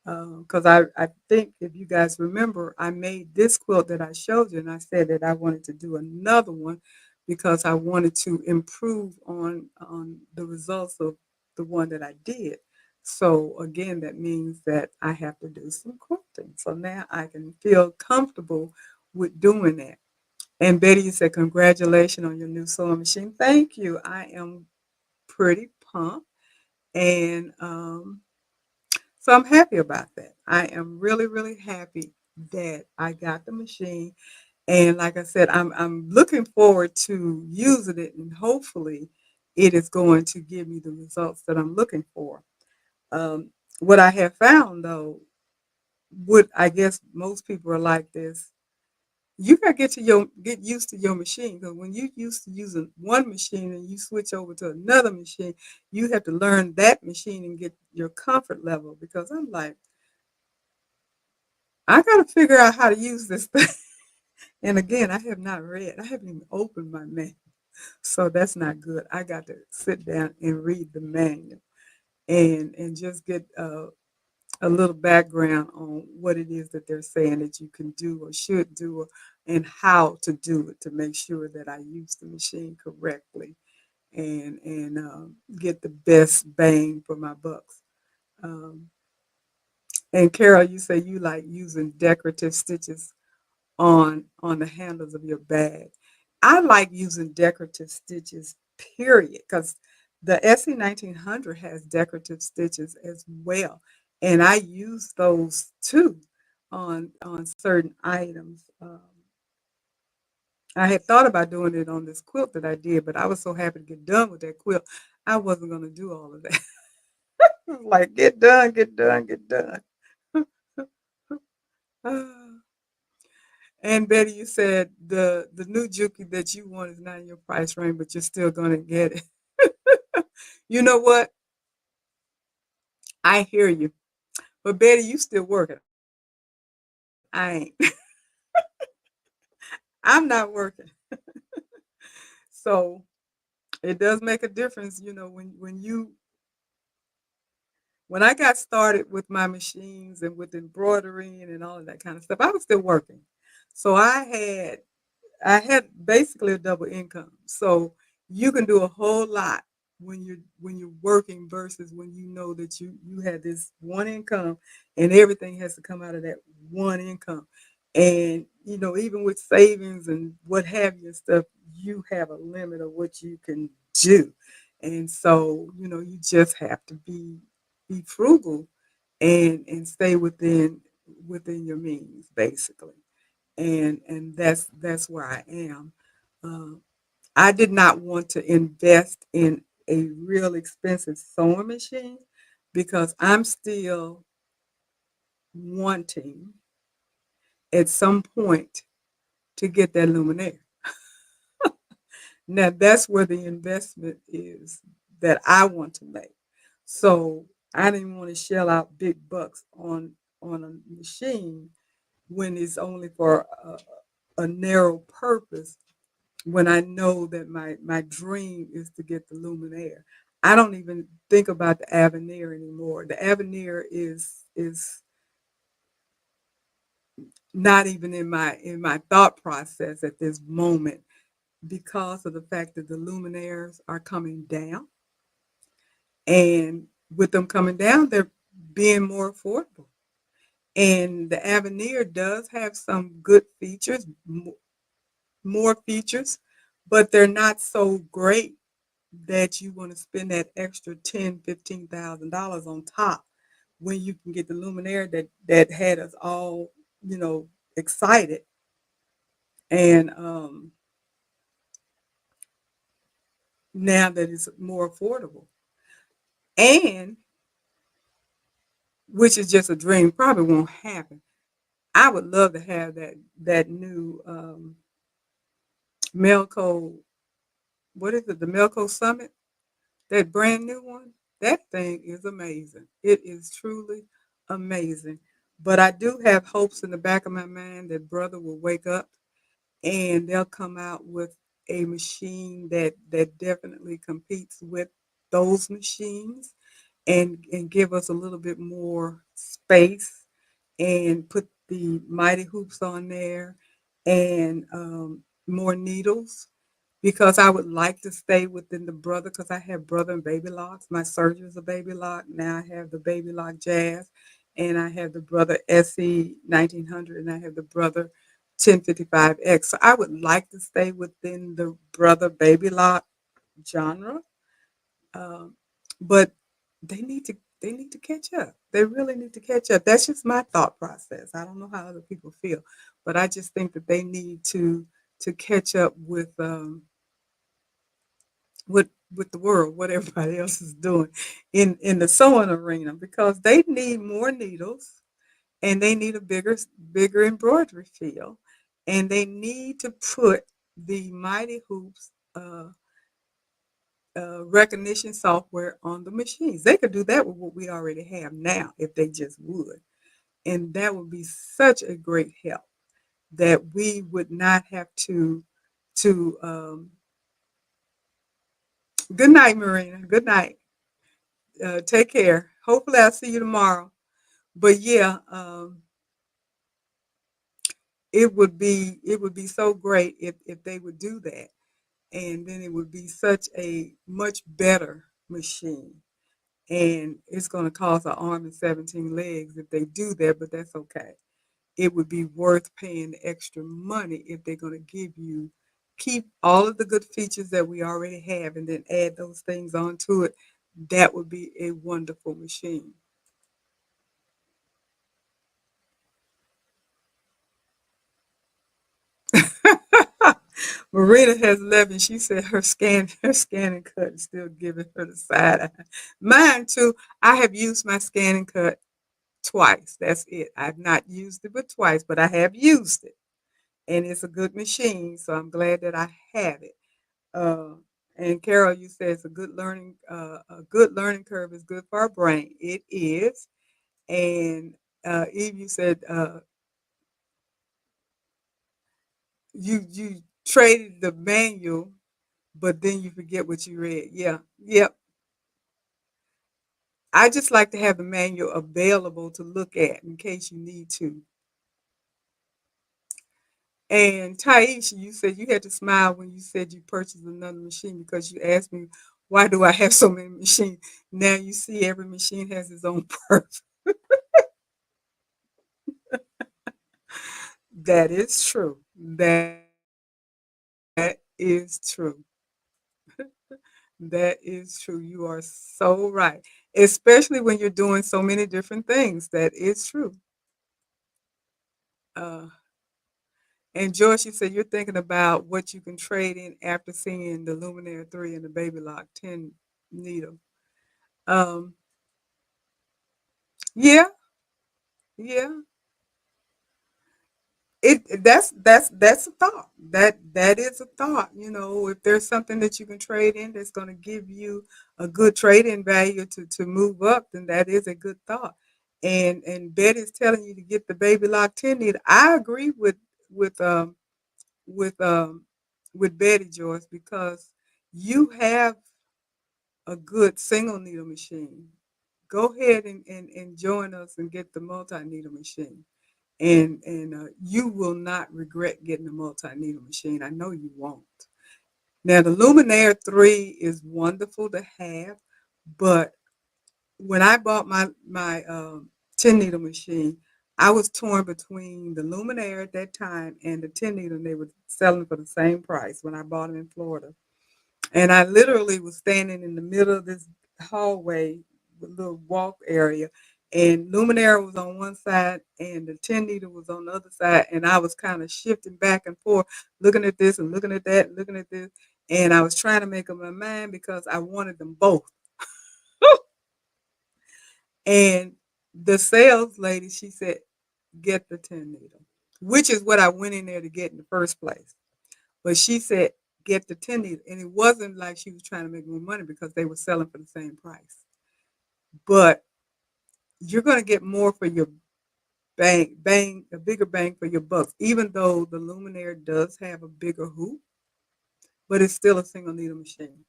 because I think if you guys remember, I made this quilt that I showed you, and I said that I wanted to do another one because I wanted to improve on the results of the one that I did. So again, that means that I have to do some quilting. So now I can feel comfortable with doing that. And Betty, you said congratulations on your new sewing machine. Thank you. I am pretty pumped, and so I'm happy about that. I am really, really happy that I got the machine. And like I said, I'm looking forward to using it, and hopefully it is going to give me the results that I'm looking for. Um, what I have found though, what I guess most people are like this, you gotta get used to your machine, because when you used to using one machine and you switch over to another machine, you have to learn that machine and get your comfort level. Because I'm like, I got to figure out how to use this thing. And again, I have not read. I haven't even opened my manual, so that's not good. I got to sit down and read the manual and just get a little background on what it is that they're saying that you can do or should do, and how to do it to make sure that I use the machine correctly and get the best bang for my bucks. Um, and Carol, you say you like using decorative stitches on the handles of your bag. I like using decorative stitches, period, because the SE 1900 has decorative stitches as well, and I use those too on certain items. I had thought about doing it on this quilt that I did, but I was so happy to get done with that quilt, I wasn't going to do all of that. Like, get done, get done, get done. And Betty, you said the new Juki that you want is not in your price range, but you're still gonna get it. You know what? I hear you. But Betty, you still working. I ain't. I'm not working. So it does make a difference, when I got started with my machines and with embroidery and all of that kind of stuff, I was still working. So I had basically a double income. So you can do a whole lot when you're working versus when you know that you had this one income and everything has to come out of that one income. And even with savings and what have you and stuff, you have a limit of what you can do. And so, you just have to be frugal and stay within your means, basically. And that's where I am. Um, I did not want to invest in a real expensive sewing machine because I'm still wanting at some point to get that luminaire. Now that's where the investment is that I want to make. So I didn't want to shell out big bucks on a machine when it's only for a narrow purpose, when I know that my dream is to get the luminaire. I don't even think about the Avenir anymore. The Avenir is not even in my thought process at this moment, because of the fact that the luminaires are coming down, and with them coming down, they're being more affordable. And the Avenir does have some good features, more features, but they're not so great that you want to spend that extra $10,000, $15,000 on top when you can get the luminaire that had us all, excited. And now that it's more affordable, and which is just a dream, probably won't happen. I would love to have that new Melco. What is it? The Melco Summit, that brand new one. That thing is amazing. It is truly amazing. But I do have hopes in the back of my mind that brother will wake up and they'll come out with a machine that definitely competes with those machines and give us a little bit more space and put the mighty hoops on there and more needles because I would like to stay within the brother because I have brother and baby locks. My surgery is a baby lock. Now I have the baby lock jazz and I have the brother SE 1900 and I have the brother 1055X. So I would like to stay within the brother baby lock genre. Um, but they need to catch up. They really need to catch up. That's just my thought process. I don't know how other people feel, but I just think that they need to catch up with the world, what everybody else is doing in the sewing arena because they need more needles and they need a bigger embroidery field and they need to put the mighty hoops recognition software on the machines. They could do that with what we already have now if they just would. And that would be such a great help that we would not have to good night, Marina. Good night. Take care. Hopefully I'll see you tomorrow. But yeah, it would be so great if they would do that. And then it would be such a much better machine. And it's going to cost an arm and 17 legs if they do that, but that's okay. It would be worth paying the extra money if they're going to keep all of the good features that we already have and then add those things onto it. That would be a wonderful machine. Marina has 11. She said her scan and cut is still giving her the side eye. Mine too. I have used my scan and cut twice. That's it. I've not used it but twice, but I have used it. And it's a good machine, so I'm glad that I have it. Uh, and Carol, you said it's a good learning curve is good for our brain. It is. And Eve, you said you traded the manual, but then you forget what you read. Yeah, yep. I just like to have the manual available to look at in case you need to. And Taisha, you said you had to smile when you said you purchased another machine because you asked me, why do I have so many machines? Now you see every machine has its own purpose. That is true. That is true. That is true. You are so right. Especially when you're doing so many different things. That is true. Uh, and Joyce, you said you're thinking about what you can trade in after seeing the Luminaire 3 and the Baby Lock 10 needle. Um, yeah, yeah. That's a thought. That is a thought. You know, if there's something that you can trade in that's going to give you a good trade-in value to move up, then that is a good thought. And Betty's telling you to get the Baby Lock 10 needle. I agree with um with um with Betty Joyce because you have a good single needle machine. Go ahead and join us and get the multi needle machine and you will not regret getting a multi needle machine. I know you won't. Now the Luminaire 3 is wonderful to have, but when I bought my 10 needle machine, I was torn between the Luminaire at that time and the 10 needle. And they were selling for the same price when I bought them in Florida. And I literally was standing in the middle of this hallway, little walk area, and Luminaire was on one side and the 10 needle was on the other side. And I was kind of shifting back and forth, looking at this and looking at that, and looking at this. And I was trying to make up my mind because I wanted them both. And the sales lady, she said, get the 10 needle, which is what I went in there to get in the first place. But she said, get the 10 needle. And it wasn't like she was trying to make more money because they were selling for the same price. But you're going to get more for your a bigger bang for your bucks, even though the Luminaire does have a bigger hoop, but it's still a single needle machine.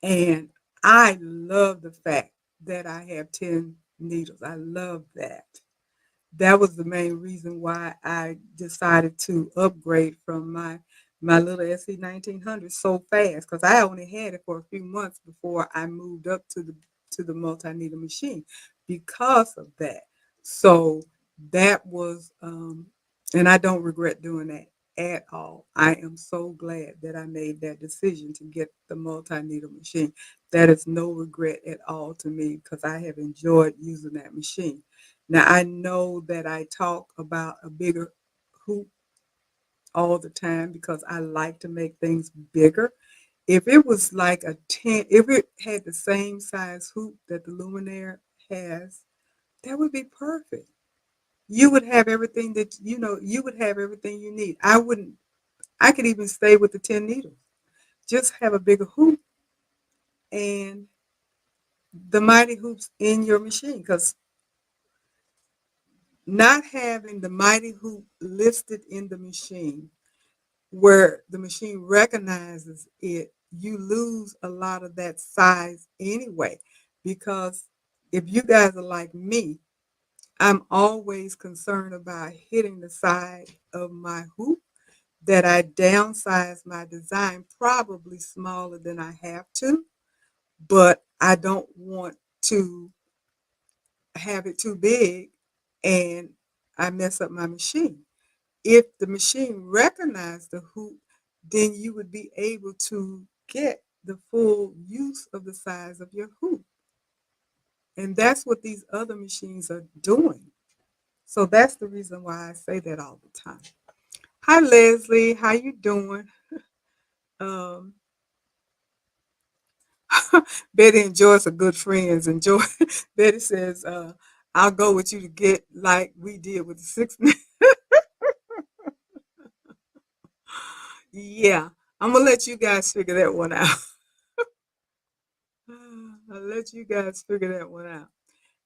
And I love the fact that I have 10 needles. I love that. That was the main reason why I decided to upgrade from my little SE 1900 so fast, because I only had it for a few months before I moved up to the multi needle machine because of that. So that was, and I don't regret doing that at all. I am so glad that I made that decision to get the multi needle machine. That is no regret at all to me because I have enjoyed using that machine. Now, I know that I talk about a bigger hoop all the time because I like to make things bigger. If it was like a 10, if it had the same size hoop that the Luminaire has, that would be perfect. You would have everything that, you would have everything you need. I could even stay with the 10 needles. Just have a bigger hoop and the mighty hoops in your machine, because not having the mighty hoop listed in the machine where the machine recognizes it, you lose a lot of that size anyway. Because if you guys are like me, I'm always concerned about hitting the side of my hoop, that I downsize my design probably smaller than I have to, but I don't want to have it too big and I mess up my machine. If the machine recognized the hoop, then you would be able to get the full use of the size of your hoop. And that's what these other machines are doing. So that's the reason why I say that all the time. Hi Leslie, how you doing? Um, Betty and Joyce are good friends. And Joy, Betty says, I'll go with you to get like we did with the six. Yeah, I'm gonna let you guys figure that one out. I'll let you guys figure that one out.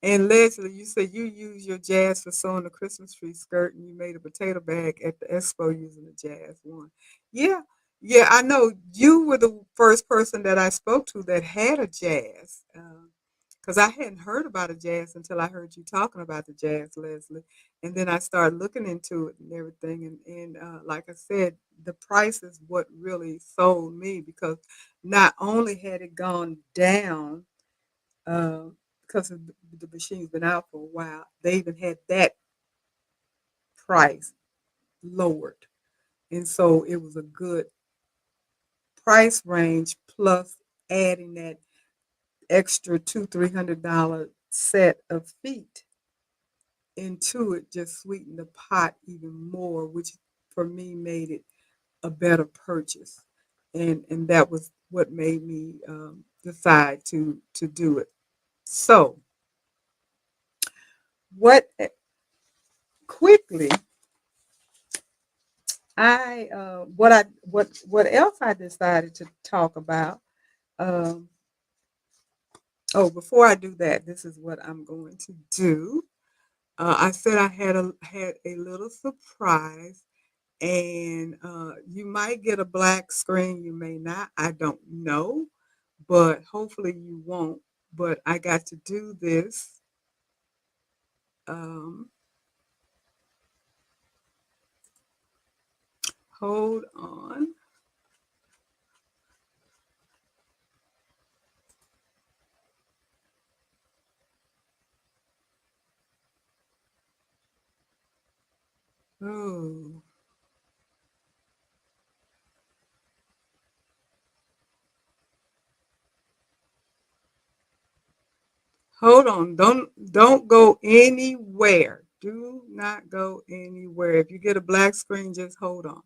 And Leslie, you said you used your jazz for sewing a Christmas tree skirt and you made a potato bag at the expo using the jazz one. Yeah, yeah, I know you were the first person that I spoke to that had a jazz. Because I hadn't heard about a jazz until I heard you talking about the jazz, Leslie. And then I started looking into it and everything. And like I said, the price is what really sold me, because not only had it gone down, uh, because the machine's been out for a while, they even had that price lowered. And so it was a good price range, plus adding that extra $200-300 set of feet into it just sweetened the pot even more, which for me made it a better purchase. And that was what made me decide to do it. So what quickly what else I decided to talk about. Um, oh, before I do that, this is what I'm going to do. I said I had a little surprise, and you might get a black screen, you may not. I don't know, but hopefully you won't. But I got to do this. Um, hold on. Oh, hold on. Don't go anywhere. Do not go anywhere. If you get a black screen, just hold on.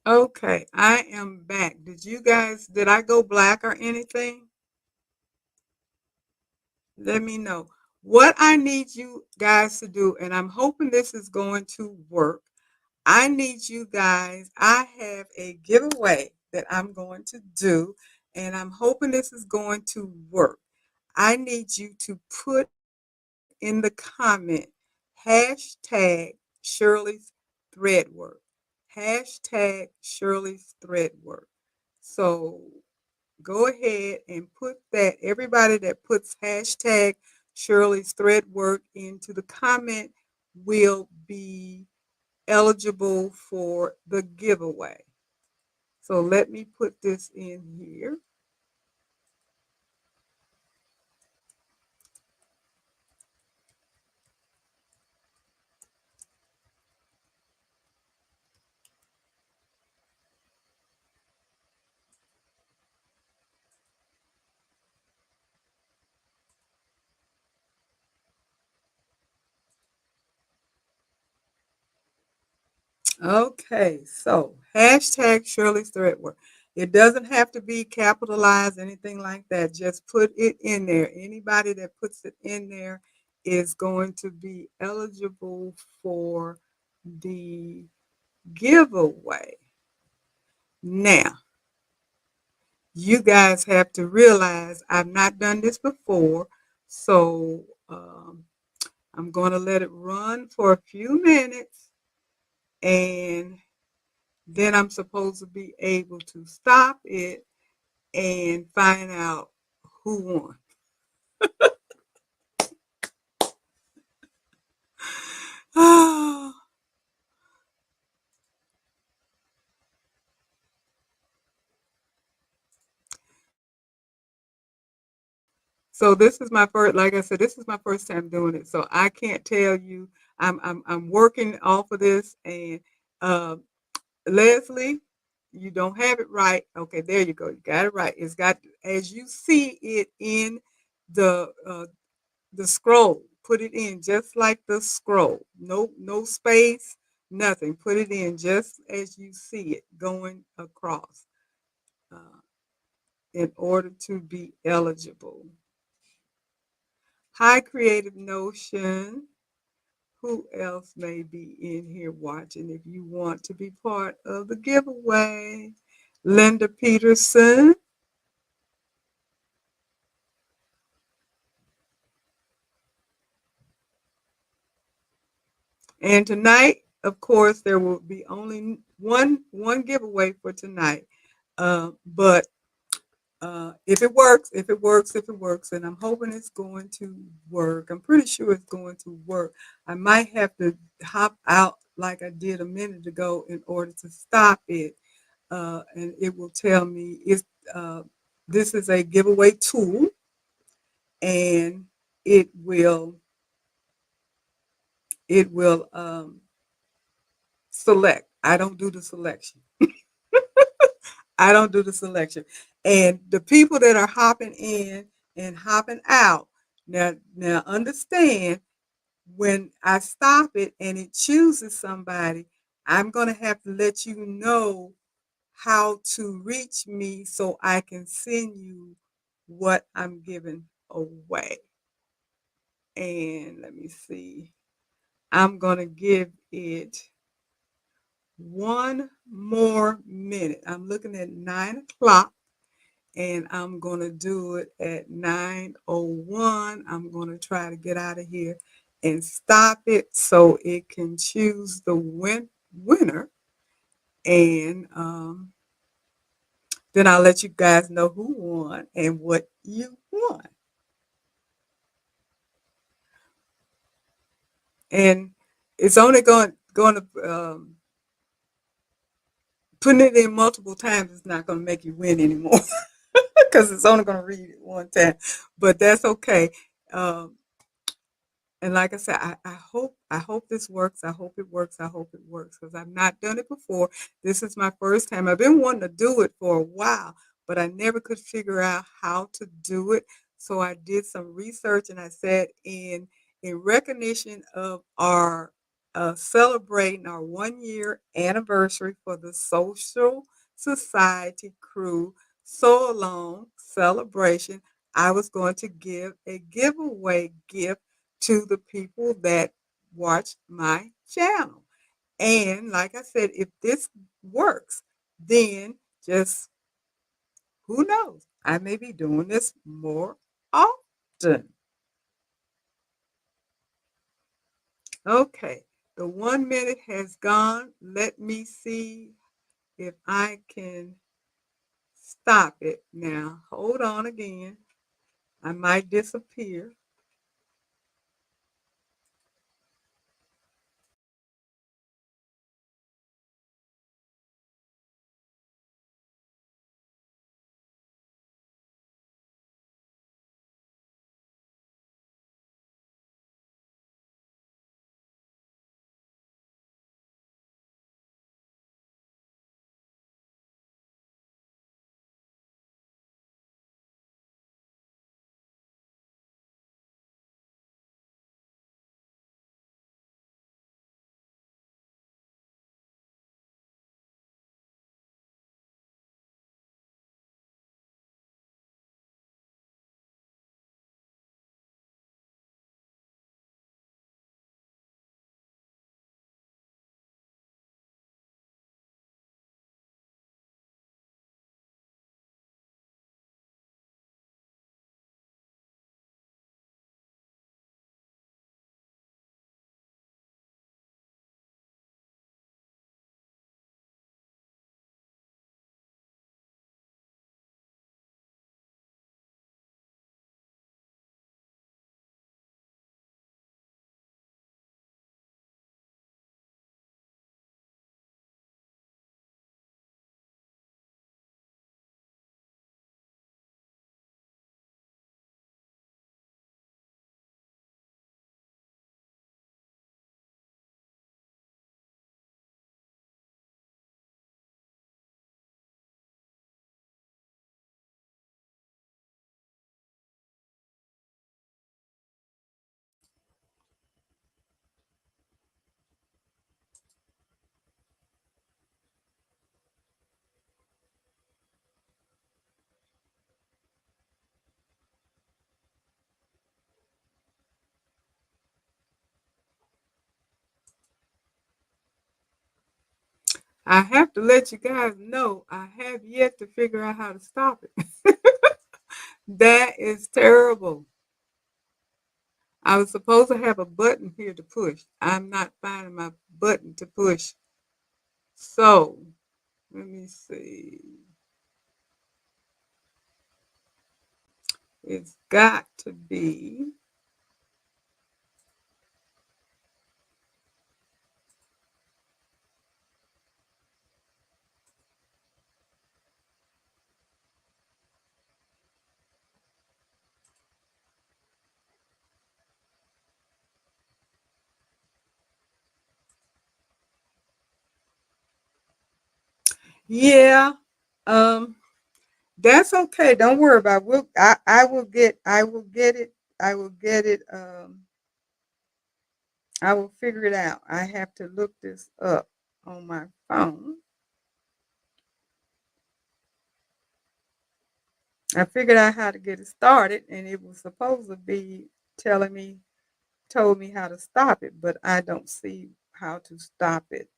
Okay, I am back. Did I go black or anything? Let me know. What I need you guys to do, and I'm hoping this is going to work. I need you guys, I have a giveaway that I'm going to do, and I'm hoping this is going to work. I need you to put in the comment hashtag Shirley's thread work. Hashtag Shirley's thread work. So go ahead and put that. Everybody that puts hashtag Shirley's thread work into the comment will be eligible for the giveaway. So let me put this in here. Okay, so hashtag Shirley's thread work. It doesn't have to be capitalized, anything like that. Just put it in there. Anybody that puts it in there is going to be eligible for the giveaway. Now, you guys have to realize I've not done this before, so I'm going to let it run for a few minutes, and then I'm supposed to be able to stop it and find out who won. So this is my first, like I said, this is my first time doing it. So I can't tell you. I'm working off of this, and uh, Leslie, you don't have it right. Okay, there you go. You got it right. It's got as you see it in the scroll. Put it in just like the scroll. No space, nothing. Put it in just as you see it going across uh, in order to be eligible. Hi, Creative Notion. Who else may be in here watching if you want to be part of the giveaway? Linda Peterson. And tonight, of course, there will be only one giveaway for tonight. But if it works, if it works, if it works, and I'm hoping it's going to work. I'm pretty sure it's going to work. I might have to hop out like I did a minute ago in order to stop it, and it will tell me it's this is a giveaway tool, and it will select. I don't do the selection. I don't do the selection. And the people that are hopping in and hopping out, now understand when I stop it and it chooses somebody, I'm going to have to let you know how to reach me so I can send you what I'm giving away. And let me see. I'm going to give it one more minute. I'm looking at 9 o'clock, and I'm going to do it at 9:01. I'm going to try to get out of here and stop it so it can choose the winner. And then I'll let you guys know who won and what you won. And it's only going to putting it in multiple times is not going to make you win anymore because it's only going to read it one time. But that's okay. Um, And like I said, I hope this works. I hope it works. I hope it works because I've not done it before. This is my first time. I've been wanting to do it for a while, but I never could figure out how to do it. So I did some research and I said in recognition of our celebrating our 1 year anniversary for the Social Society Crew So Along celebration. I was going to give a giveaway gift to the people that watch my channel. And like I said, if this works, then just who knows? I may be doing this more often. Okay, the 1 minute has gone. Let me see if I can stop it now. Hold on again. I might disappear. I have to let you guys know I have yet to figure out how to stop it. That is terrible. I was supposed to have a button here to push. I'm not finding my button to push. So, let me see. It's got to be. Yeah. Um, that's okay. Don't worry about it. I will get it. I will get it. I will figure it out. I have to look this up on my phone. I figured out how to get it started, and it was supposed to be telling me, told me how to stop it, but I don't see how to stop it.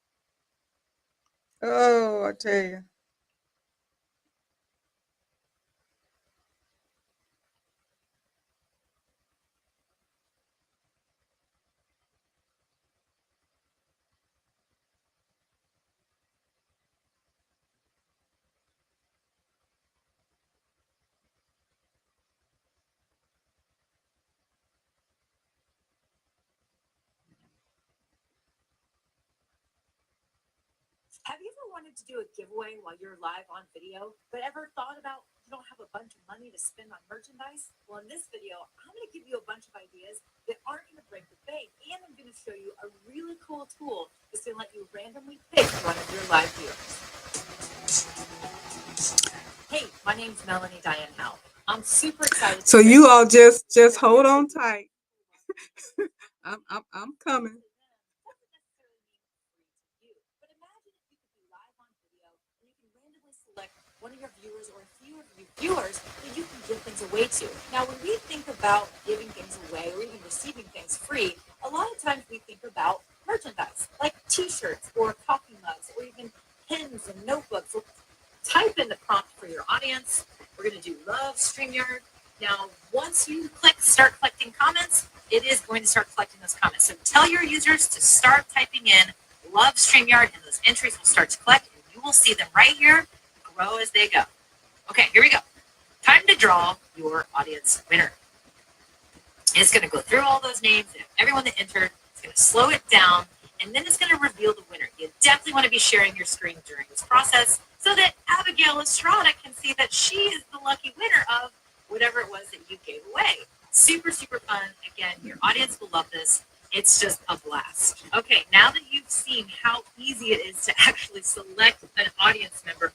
Oh, I tell you. Have you ever wanted to do a giveaway while you're live on video, but ever thought about you don't have a bunch of money to spend on merchandise? Well, in this video, I'm going to give you a bunch of ideas that aren't going to break the bank, and I'm going to show you a really cool tool that's going to let you randomly pick one of your live viewers. Hey, my name's Melanie Diane Howe. I'm super excited. So you all just hold on tight. I'm coming. one of your viewers or a few of you viewers that you can give things away to. Now, when we think about giving things away or even receiving things free, a lot of times we think about merchandise like t-shirts or coffee mugs or even pens and notebooks. So type in the prompt for your audience. We're going to do love StreamYard. Now, once you start collecting comments, it is going to start collecting those comments. So tell your users to start typing in love StreamYard, and those entries will start to collect, and you will see them right here grow as they go. Okay, here we go. Time to draw your audience winner. It's going to go through all those names and everyone that entered. It's going to slow it down, and then it's going to reveal the winner. You definitely want to be sharing your screen during this process so that Abigail Estrada can see that she is the lucky winner of whatever it was that you gave away. Super, super fun. Again, your audience will love this. It's just a blast. Okay, now that you've seen how easy it is to actually select an audience member.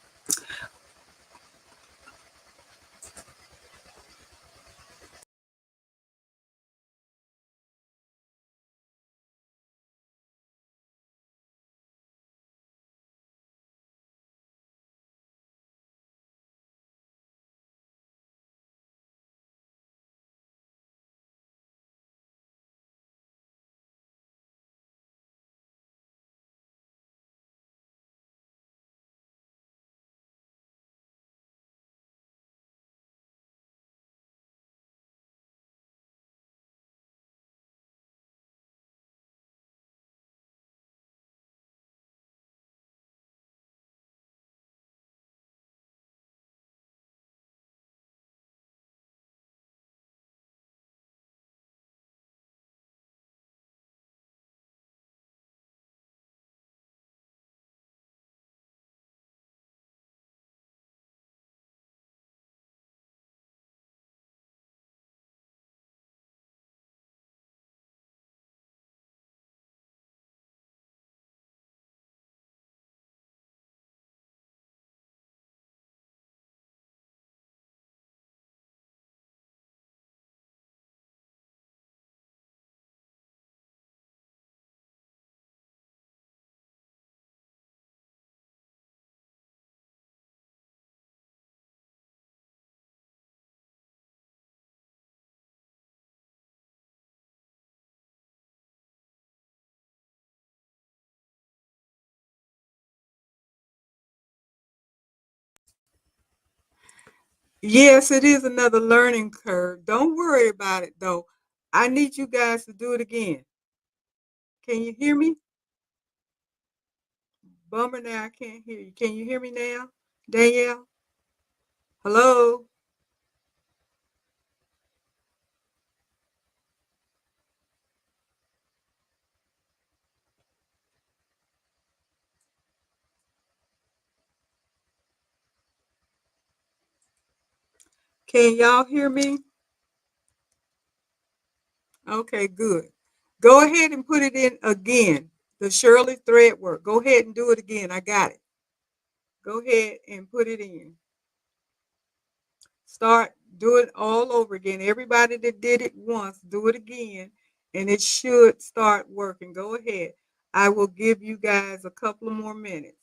Yes, it is another learning curve. Don't worry about it, though. I need you guys to do it again. Can you hear me? Bummer now, I can't hear you. Can you hear me now? Danielle? Hello? Can y'all hear me? Okay, good. Go ahead and put it in again. The Shirley thread work. Go ahead and do it again. I got it. Go ahead and put it in. Start, do it all over again. Everybody that did it once, do it again, and it should start working. Go ahead. I will give you guys a couple of more minutes.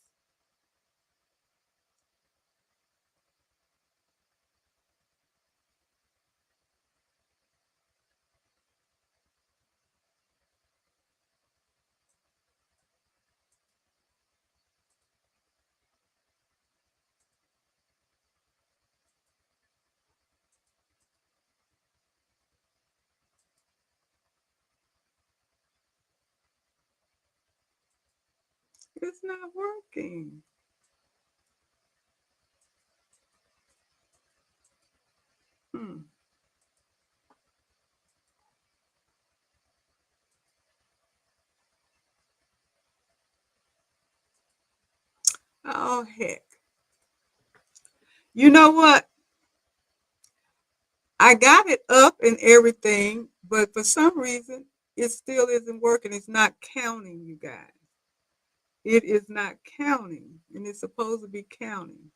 It's not working. Hmm. Oh, heck. You know what? I got it up and everything, but for some reason, it still isn't working. It's not counting, you guys. It is not counting, and it's supposed to be counting.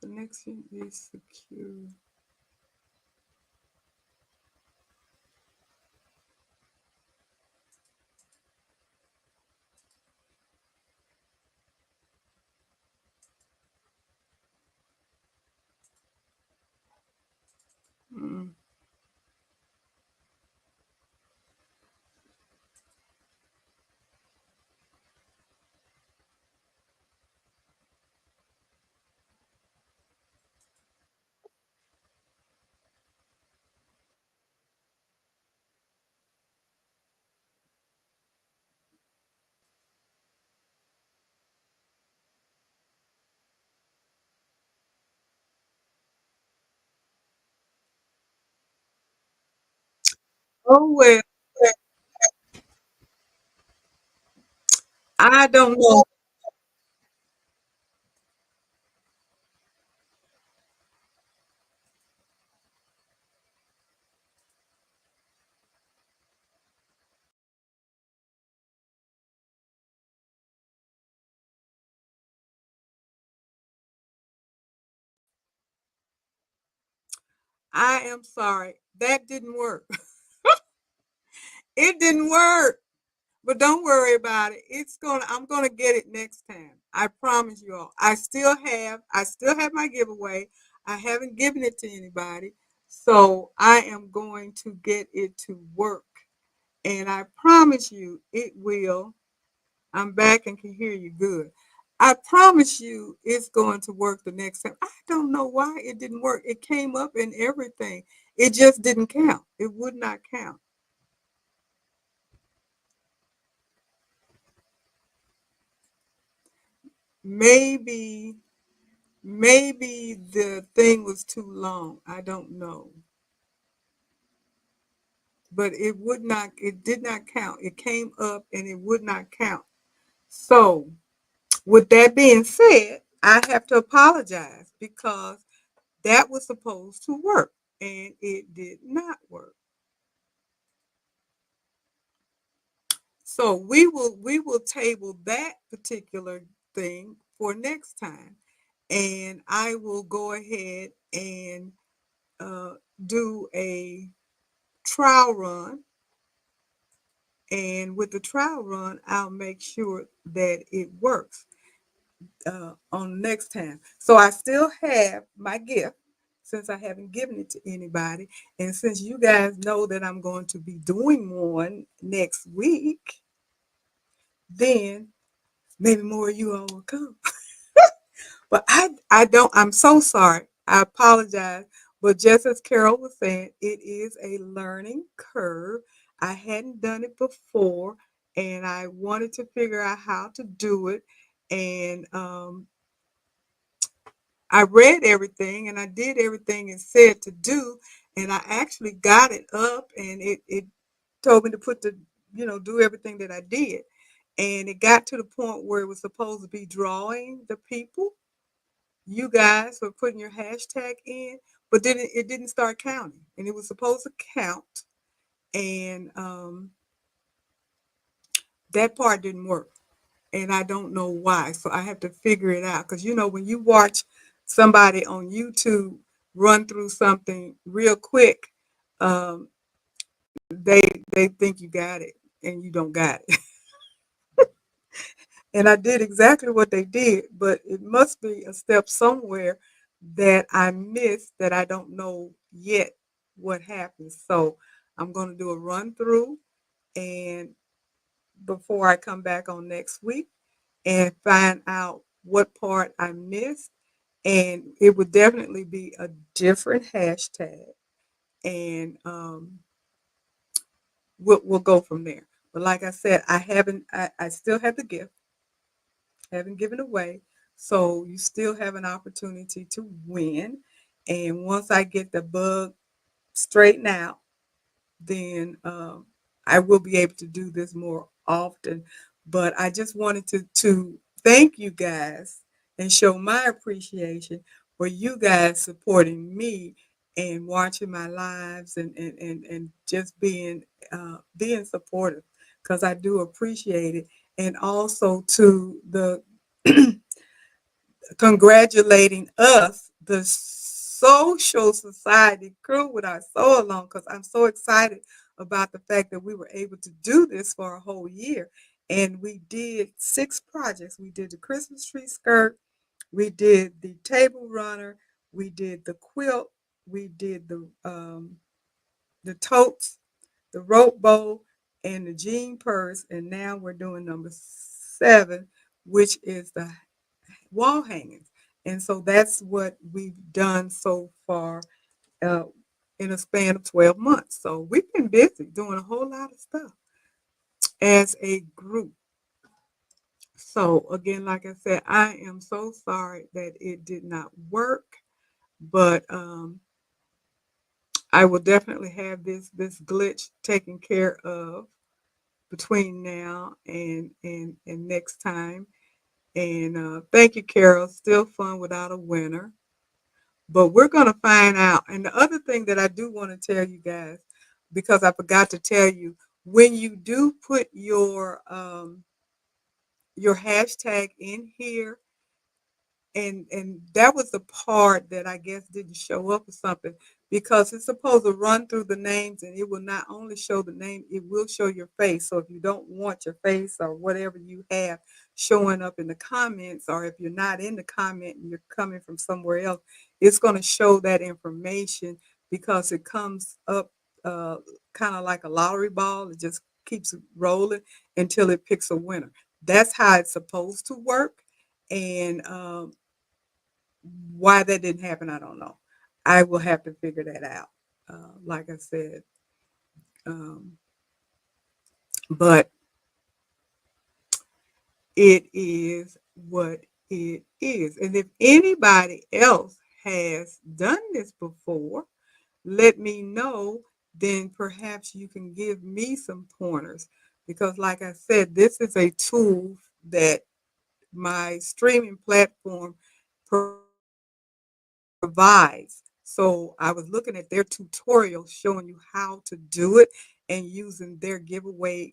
Connection is secure. Oh well, I don't know. I am sorry. That didn't work. It didn't work. But don't worry about it. I'm gonna get it next time. I promise you all. I still have my giveaway. I haven't given it to anybody. So I am going to get it to work. And I promise you it will. I'm back and can hear you good. I promise you it's going to work the next time. I don't know why it didn't work. It came up in everything. It just didn't count. It would not count. Maybe maybe the thing was too long. I don't know. But it did not count. It came up and it would not count. So, with that being said, I have to apologize because that was supposed to work and it did not work. So, we will table that particular thing for next time. And I will go ahead and uh, do a trial run, and with the trial run, I'll make sure that it works on next time. So I still have my gift since I haven't given it to anybody, and since you guys know that I'm going to be doing one next week, then maybe more of you all will come. But I don't. I'm so sorry. I apologize. But just as Carol was saying, it is a learning curve. I hadn't done it before, and I wanted to figure out how to do it. And I read everything, and I did everything it said to do, and I actually got it up, and it told me to do everything that I did, and it got to the point where it was supposed to be drawing the people. You guys were putting your hashtag in, but then it didn't start counting, and it was supposed to count, and that part didn't work, and I don't know why. So I have to figure it out because when you watch somebody on YouTube run through something real quick, um, they they think you got it, and you don't got it. And I did exactly what they did, but it must be a step somewhere that I missed that I don't know yet what happens. So I'm going to do a run through and before I come back on next week and find out what part I missed. And it would definitely be a different hashtag. And we'll go from there. But like I said, I still have the gift, haven't given away. So you still have an opportunity to win. And once I get the bug straightened out, then I will be able to do this more often. But I just wanted to thank you guys and show my appreciation for you guys supporting me and watching my lives and just being supportive because I do appreciate it. And also to the congratulating us, the social society crew with our soul along, because I'm so excited about the fact that we were able to do this for a whole year. And we did 6 projects. We did the Christmas tree skirt, we did the table runner, we did the quilt, we did the totes, the rope bowl, and the jean purse. And now we're doing number 7, which is the wall hangings. And so that's what we've done so far uh, in a span of 12 months. So we've been busy doing a whole lot of stuff as a group. So again, like I said, I am so sorry that it did not work, but I will definitely have this glitch taken care of between now and next time. And thank you, Carol. Still fun without a winner. But we're going to find out. And the other thing that I do want to tell you guys, because I forgot to tell you, when you do put your hashtag in here, and that was the part that I guess didn't show up or something, because it's supposed to run through the names, and it will not only show the name, it will show your face. So if you don't want your face or whatever you have showing up in the comments, or if you're not in the comment and you're coming from somewhere else, it's going to show that information, because it comes up uh, kind of like a lottery ball. It just keeps rolling until it picks a winner. That's how it's supposed to work. And why that didn't happen, I don't know. I will have to figure that out. Like I said, um, but it is what it is. And if anybody else has done this before, let me know. Then perhaps you can give me some pointers, because, like I said, this is a tool that my streaming platform provides. So I was looking at their tutorial showing you how to do it and using their giveaway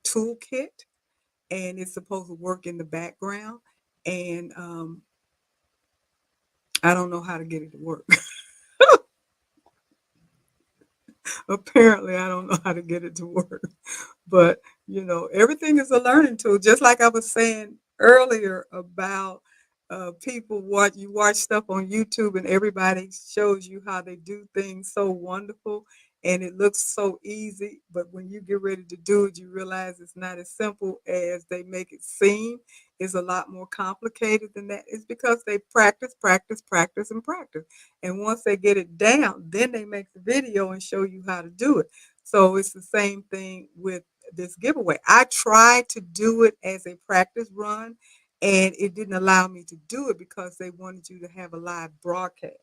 toolkit, and it's supposed to work in the background. And I don't know how to get it to work. Apparently, I don't know how to get it to work. But, everything is a learning tool. Just like I was saying earlier about people, you watch stuff on YouTube and everybody shows you how they do things so wonderful and it looks so easy. But when you get ready to do it, you realize it's not as simple as they make it seem. It's a lot more complicated than that. It's because they practice, practice, practice, and practice. And once they get it down, then they make the video and show you how to do it. So it's the same thing with this giveaway. I tried to do it as a practice run, and it didn't allow me to do it because they wanted you to have a live broadcast.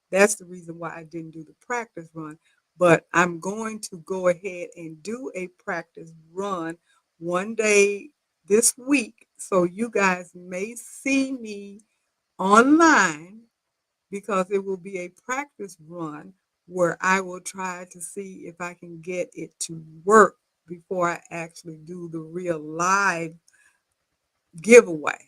That's the reason why I didn't do the practice run. But I'm going to go ahead and do a practice run one day this week. So you guys may see me online, because it will be a practice run where I will try to see if I can get it to work before I actually do the real live giveaway.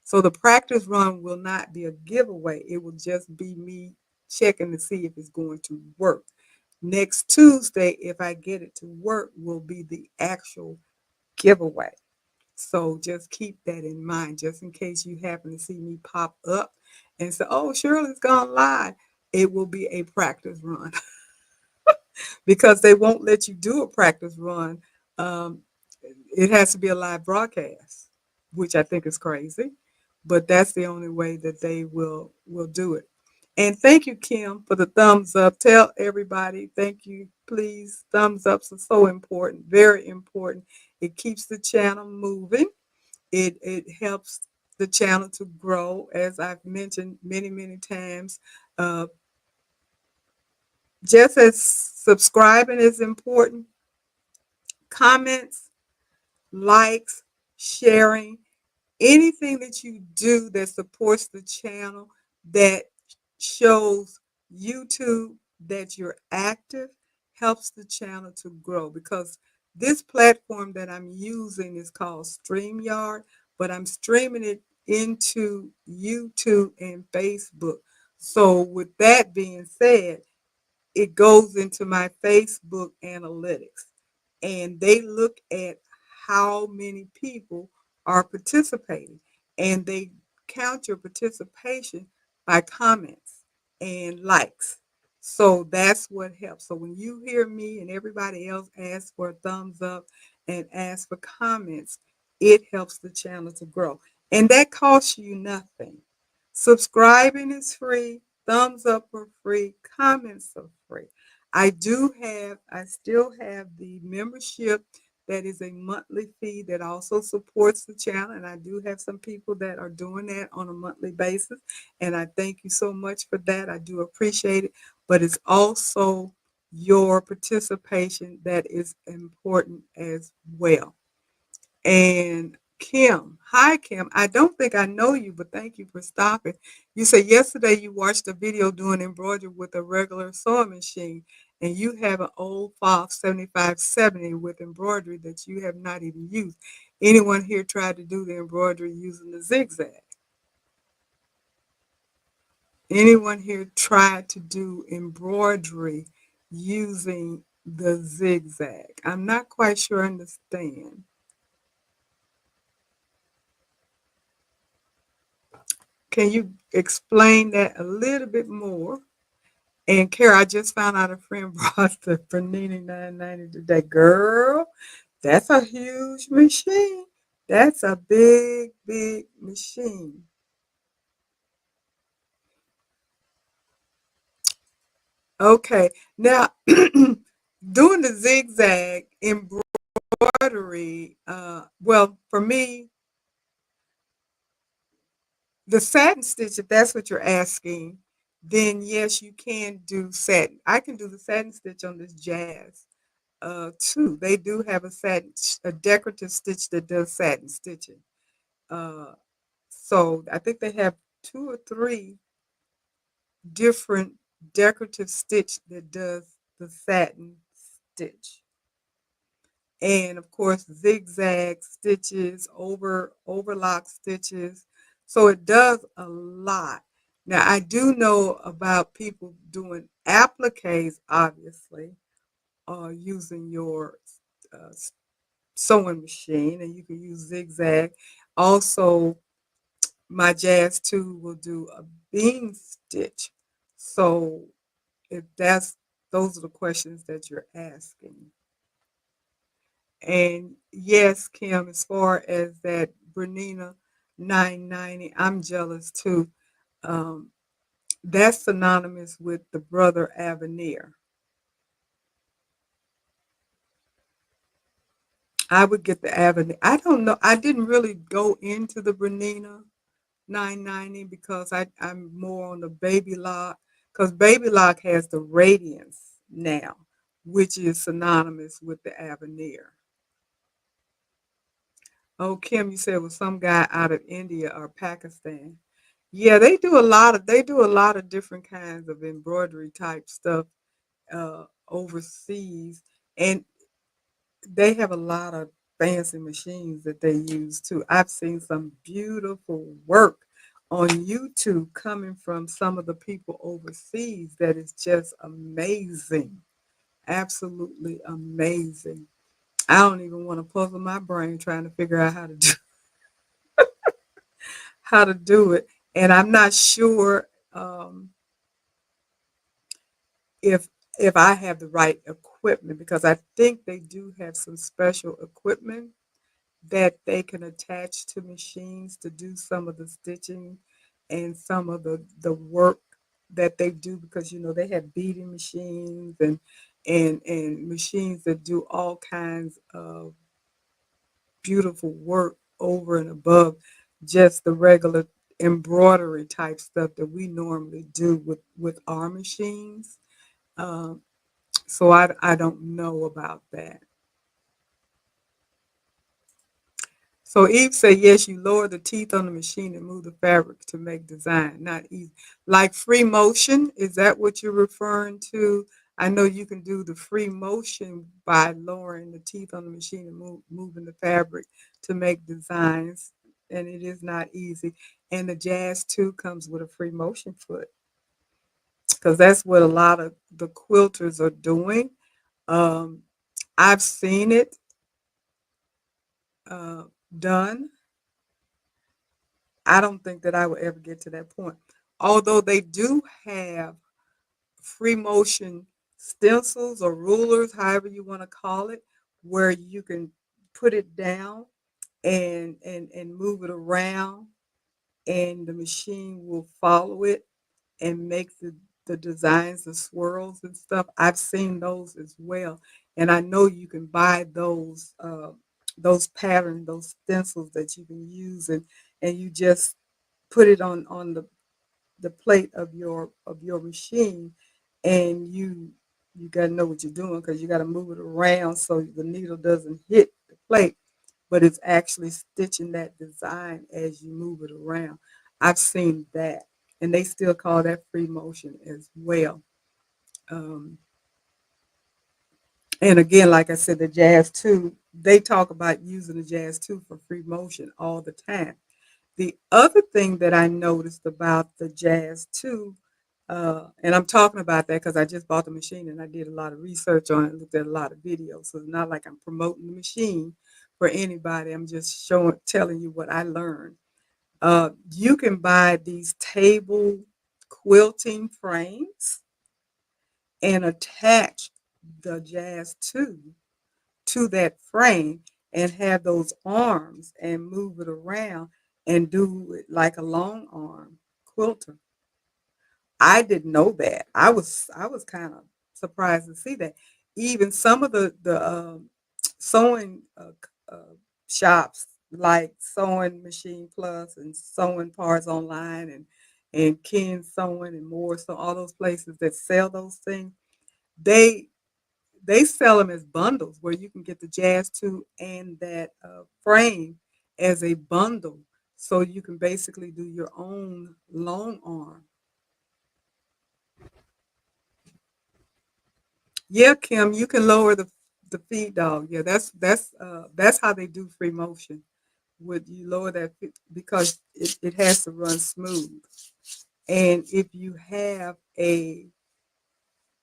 So the practice run will not be a giveaway. It will just be me checking to see if it's going to work. Next Tuesday, if I get it to work, will be the actual giveaway. So just keep that in mind, just in case you happen to see me pop up and say, oh, Shirley's gone live. It will be a practice run because they won't let you do a practice run. Um, it has to be a live broadcast, which I think is crazy, but that's the only way that they will do it. And thank you, Kim, for the thumbs up. Tell everybody, thank you, please. Thumbs ups are so important, very important. It keeps the channel moving. It helps the channel to grow, as I've mentioned many, many times. Uh, just as subscribing is important, comments, likes, sharing, anything that you do that supports the channel, that shows YouTube that you're active, helps the channel to grow, because this platform that I'm using is called Streamyard, but I'm streaming it into YouTube and Facebook. So with that being said, it goes into my Facebook analytics, and they look at how many people are participating, and they count your participation by comments and likes. So that's what helps. So when you hear me and everybody else ask for a thumbs up and ask for comments, it helps the channel to grow. And that costs you nothing. Subscribing is free. Thumbs up are free. Comments are free. I still have the membership that is a monthly fee that also supports the channel. And I do have some people that are doing that on a monthly basis. And I thank you so much for that. I do appreciate it. But it's also your participation that is important as well. And Kim, hi Kim. I don't think I know you, but thank you for stopping. You said yesterday you watched a video doing embroidery with a regular sewing machine, and you have an old Fox 7570 with embroidery that you have not even used. Anyone here tried to do the embroidery using the zigzag? Anyone here tried to do embroidery using the zigzag? I'm not quite sure I understand. Can you explain that a little bit more? And Kara, I just found out a friend brought the Bernini 990 today. Girl, that's a huge machine. That's a big, big machine. Okay, now doing the zigzag embroidery, well, for me, the satin stitch, if that's what you're asking, then yes, you can do satin. I can do the satin stitch on this jazz too. They do have a decorative stitch that does satin stitching. Uh, so I think they have two or three different decorative stitch that does the satin stitch. And of course zigzag stitches, overlock stitches. So it does a lot. Now I do know about people doing appliques, obviously, using your uh, sewing machine, and you can use zigzag. Also, my jazz too will do a bean stitch. So if that's those are the questions that you're asking. And yes, Kim, as far as that Bernina 990, I'm jealous too. Um, that's synonymous with the brother Avenir. I would get the Avenir. I don't know. I didn't really go into the Bernina 990 because I'm more on the Baby Lock because Baby Lock has the Radiance now, which is synonymous with the Avenir. Oh, Kim, you said it was some guy out of India or Pakistan. Yeah, they do a lot of different kinds of embroidery type stuff overseas, and they have a lot of fancy machines that they use too. I've seen some beautiful work on YouTube coming from some of the people overseas that is just amazing. Absolutely amazing. I don't even want to puzzle my brain trying to figure out how to do it. And I'm not sure if I have the right equipment because I think they do have some special equipment that they can attach to machines to do some of the stitching and some of the work that they do because they have beading machines and machines that do all kinds of beautiful work over and above just the regular embroidery type stuff that we normally do with our machines. Um, so I don't know about that. So Eve said, yes, you lower the teeth on the machine and move the fabric to make design. Not easy. Like free motion, is that what you're referring to? I know you can do the free motion by lowering the teeth on the machine and moving the fabric to make designs. And it is not easy. And the jazz too comes with a free motion foot because that's what a lot of the quilters are doing. Um, I've seen it uh, done. I don't think that I will ever get to that point. Although they do have free motion stencils or rulers, however you want to call it, where you can put it down and move it around and the machine will follow it and make the designs, the swirls and stuff. I've seen those as well. And I know you can buy those patterns, those stencils that you can use and you just put it on the plate of your machine and you You got to know what you're doing because you got to move it around so the needle doesn't hit the plate, but it's actually stitching that design as you move it around. I've seen that, and they still call that free motion as well. Um, and again, like I said, the Jazz 2, they talk about using the Jazz 2 for free motion all the time. The other thing that I noticed about the Jazz 2, and I'm talking about that because I just bought the machine and I did a lot of research on it, looked at a lot of videos. So it's not like I'm promoting the machine for anybody. I'm just telling you what I learned. You can buy these table quilting frames and attach the Jazz 2 to that frame and have those arms and move it around and do it like a long arm quilter. I didn't know that. I was kind of surprised to see that. Even some of the sewing shops like Sewing Machine Plus and Sewing Parts Online and Ken Sewing and more, so all those places that sell those things, they they sell them as bundles where you can get the Jazz 2 and that frame as a bundle. So you can basically do your own long arm. Yeah, Kim, you can lower the feed dog. Yeah, that's how they do free motion. Would you lower that because it has to run smooth. And if you have a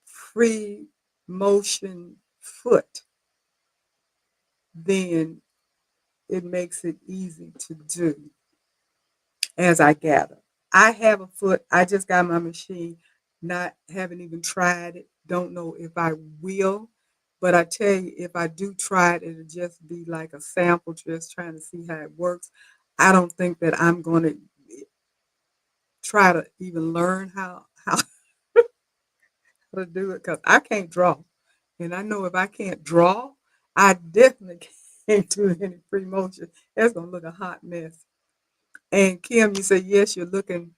free motion foot, then it makes it easy to do, as I gather. I have a foot. I just got my machine, not haven't even tried it. Don't know if I will, but I tell you, if I do try it, it'll just be like a sample, just trying to see how it works. I don't think that I'm going to try to even learn how to do it because I can't draw, and I know if I can't draw, I definitely can't do any free motion. That's gonna look a hot mess. And Kim, you say yes, you're looking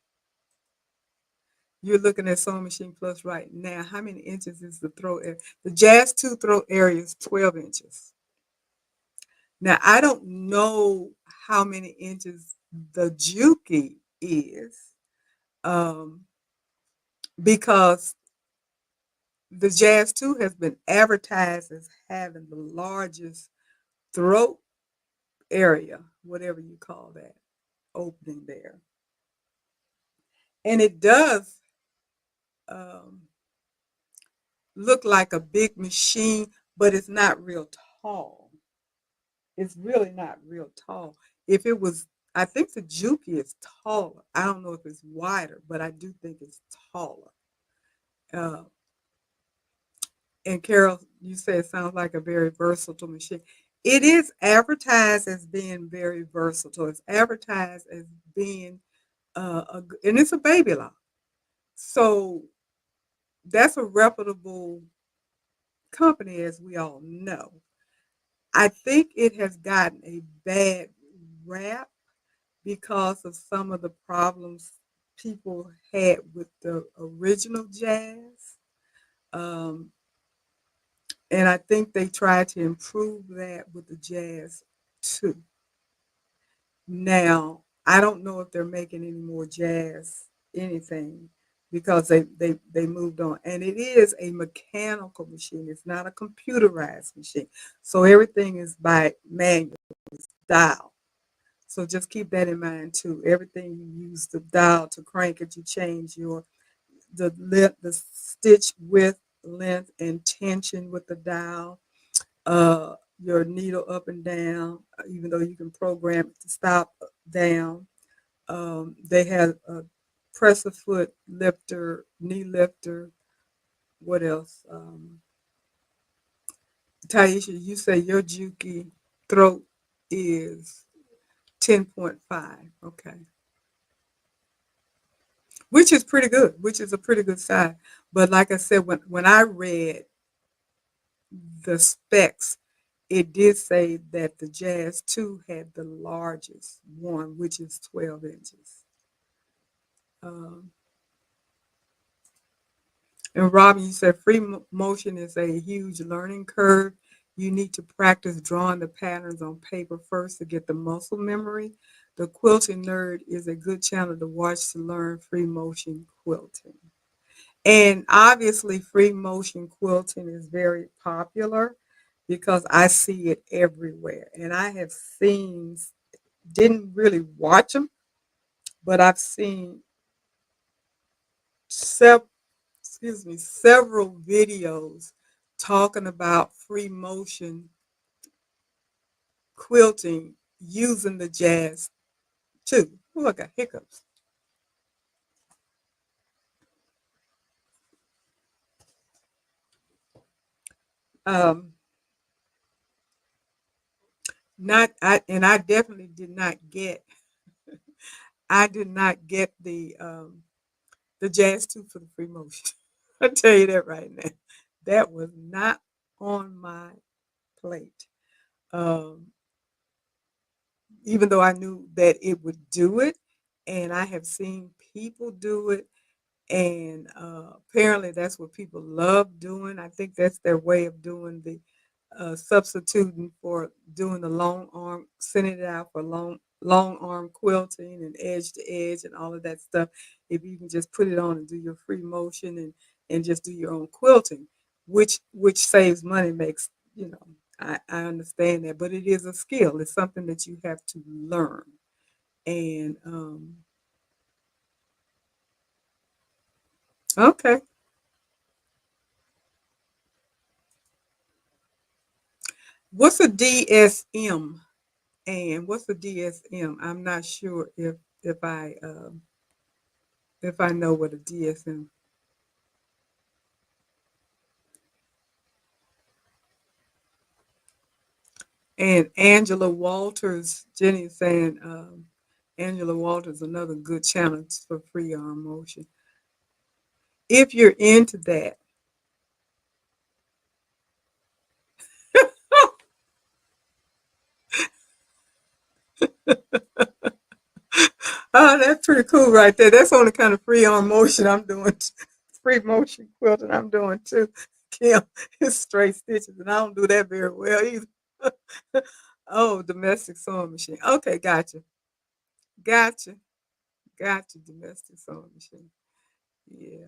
at Sewing Machine Plus right now. How many inches is the throw area? The Jazz 2 throw area is 12 inches. Now, I don't know how many inches the Juki is um, because the Jazz 2 has been advertised as having the largest throat area, whatever you call that, opening there. And it does um, look like a big machine, but it's not real tall. It's really not real tall. If it was, I think the Juki is taller. I don't know if it's wider, but I do think it's taller. Uh, and Carol, you say it sounds like a very versatile machine. It is advertised as being very versatile. It's advertised as being, and it's a baby lock. So that's a reputable company, as we all know. I think it has gotten a bad rap because of some of the problems people had with the original Jazz. Um, and I think they tried to improve that with the Jazz too. Now, I don't know if they're making any more Jazz anything because they moved on. And it is a mechanical machine. It's not a computerized machine. So everything is by manual, it's dial. So just keep that in mind too. Everything you use the dial to crank it, you change the stitch width, length, and tension with the dial. Your needle up and down, even though you can program it to stop down. They had a presser foot lifter, knee lifter. What else? Taisha, you say your Juki throat is 10.5. Okay. Which is pretty good, which is a pretty good size. But like I said, when I read the specs, it did say that the Jazz 2 had the largest one, which is 12 inches. Um, And Robin, you said motion is a huge learning curve. You need to practice drawing the patterns on paper first to get the muscle memory. The Quilting Nerd is a good channel to watch to learn free motion quilting. And obviously, free motion quilting is very popular because I see it everywhere. And I have seen, didn't really watch them, but I've seen several, several videos talking about free motion quilting using the jazz too. Oh, I got hiccups. Um, not I, and I definitely did not get. I did not get the jazz too for the free motion. I tell you that right now. That was not on my plate. Um, even though I knew that it would do it, and I have seen people do it, and apparently that's what people love doing. I think that's their way of doing the substituting for doing the long arm, sending it out for long arm quilting and edge to edge and all of that stuff. If you can just put it on and do your free motion and just do your own quilting, which saves money, makes I understand that, but it is a skill. It's something that you have to learn. And okay, what's a DSM? And what's a DSM? I'm not sure if I know what a DSM. And Angela Walters, Jenny is saying Angela Walters, another good channel for free arm motion. If you're into that, oh, that's pretty cool right there. That's on the kind of free arm motion I'm doing. Free motion quilting I'm doing too. Kim, it's straight stitches, and I don't do that very well either. Oh, domestic sewing machine. Okay, gotcha, gotcha, gotcha. Domestic sewing machine. Yeah,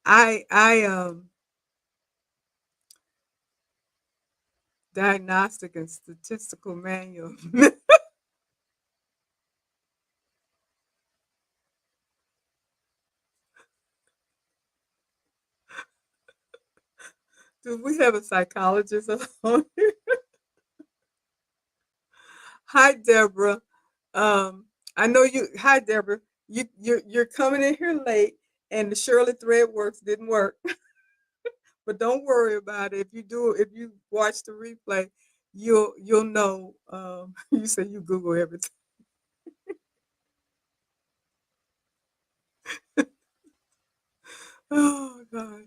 I diagnostic and statistical manual. Do we have a psychologist on here? Hi, Deborah. I know you. Hi, Deborah. You're coming in here late, and the Shirley thread works didn't work. But don't worry about it. If you watch the replay, you'll know. You say you Google everything. Oh God.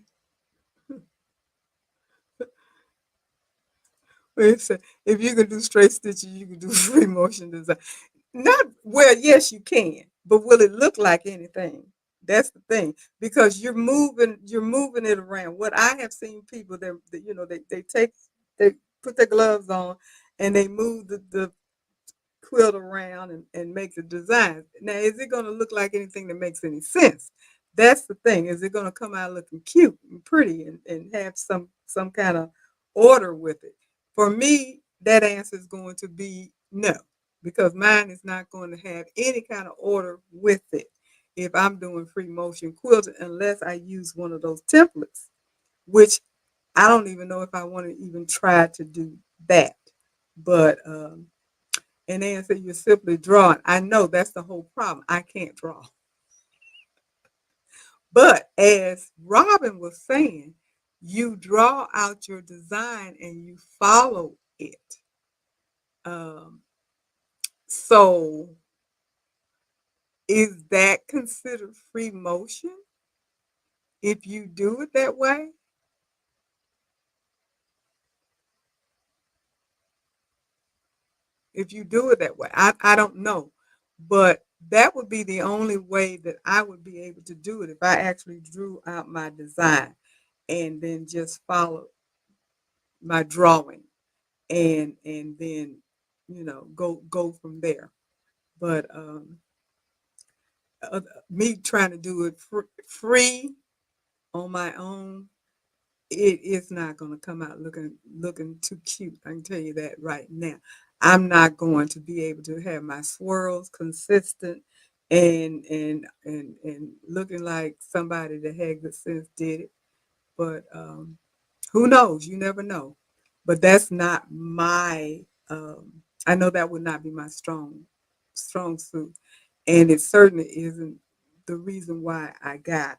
Listen, if you can do straight stitches, you can do free motion design. Not well, yes, you can, but will it look like anything? That's the thing, because you're moving it around. What I have seen people that they put their gloves on and they move the quilt around and make the design. Now, is it going to look like anything that makes any sense? That's the thing. Is it going to come out looking cute and pretty and have some kind of order with it? For me, that answer is going to be no, because mine is not going to have any kind of order with it if I'm doing free motion quilting, unless I use one of those templates, which I don't even know if I want to even try to do that. But and then say you're simply drawing. I know that's the whole problem. I can't draw. But as Robin was saying, you draw out your design and you follow it. Um, so is that considered free motion if you do it that way? If you do it that way, I don't know. But that would be the only way that I would be able to do it if I actually drew out my design and then just followed my drawing and then go from there. But uh, me trying to do it free on my own, it is not going to come out looking too cute. I can tell you that right now. I'm not going to be able to have my swirls consistent and looking like somebody that had good sense did it. But who knows? You never know. But that's not my. I know that would not be my strong suit, and it certainly isn't the reason why I got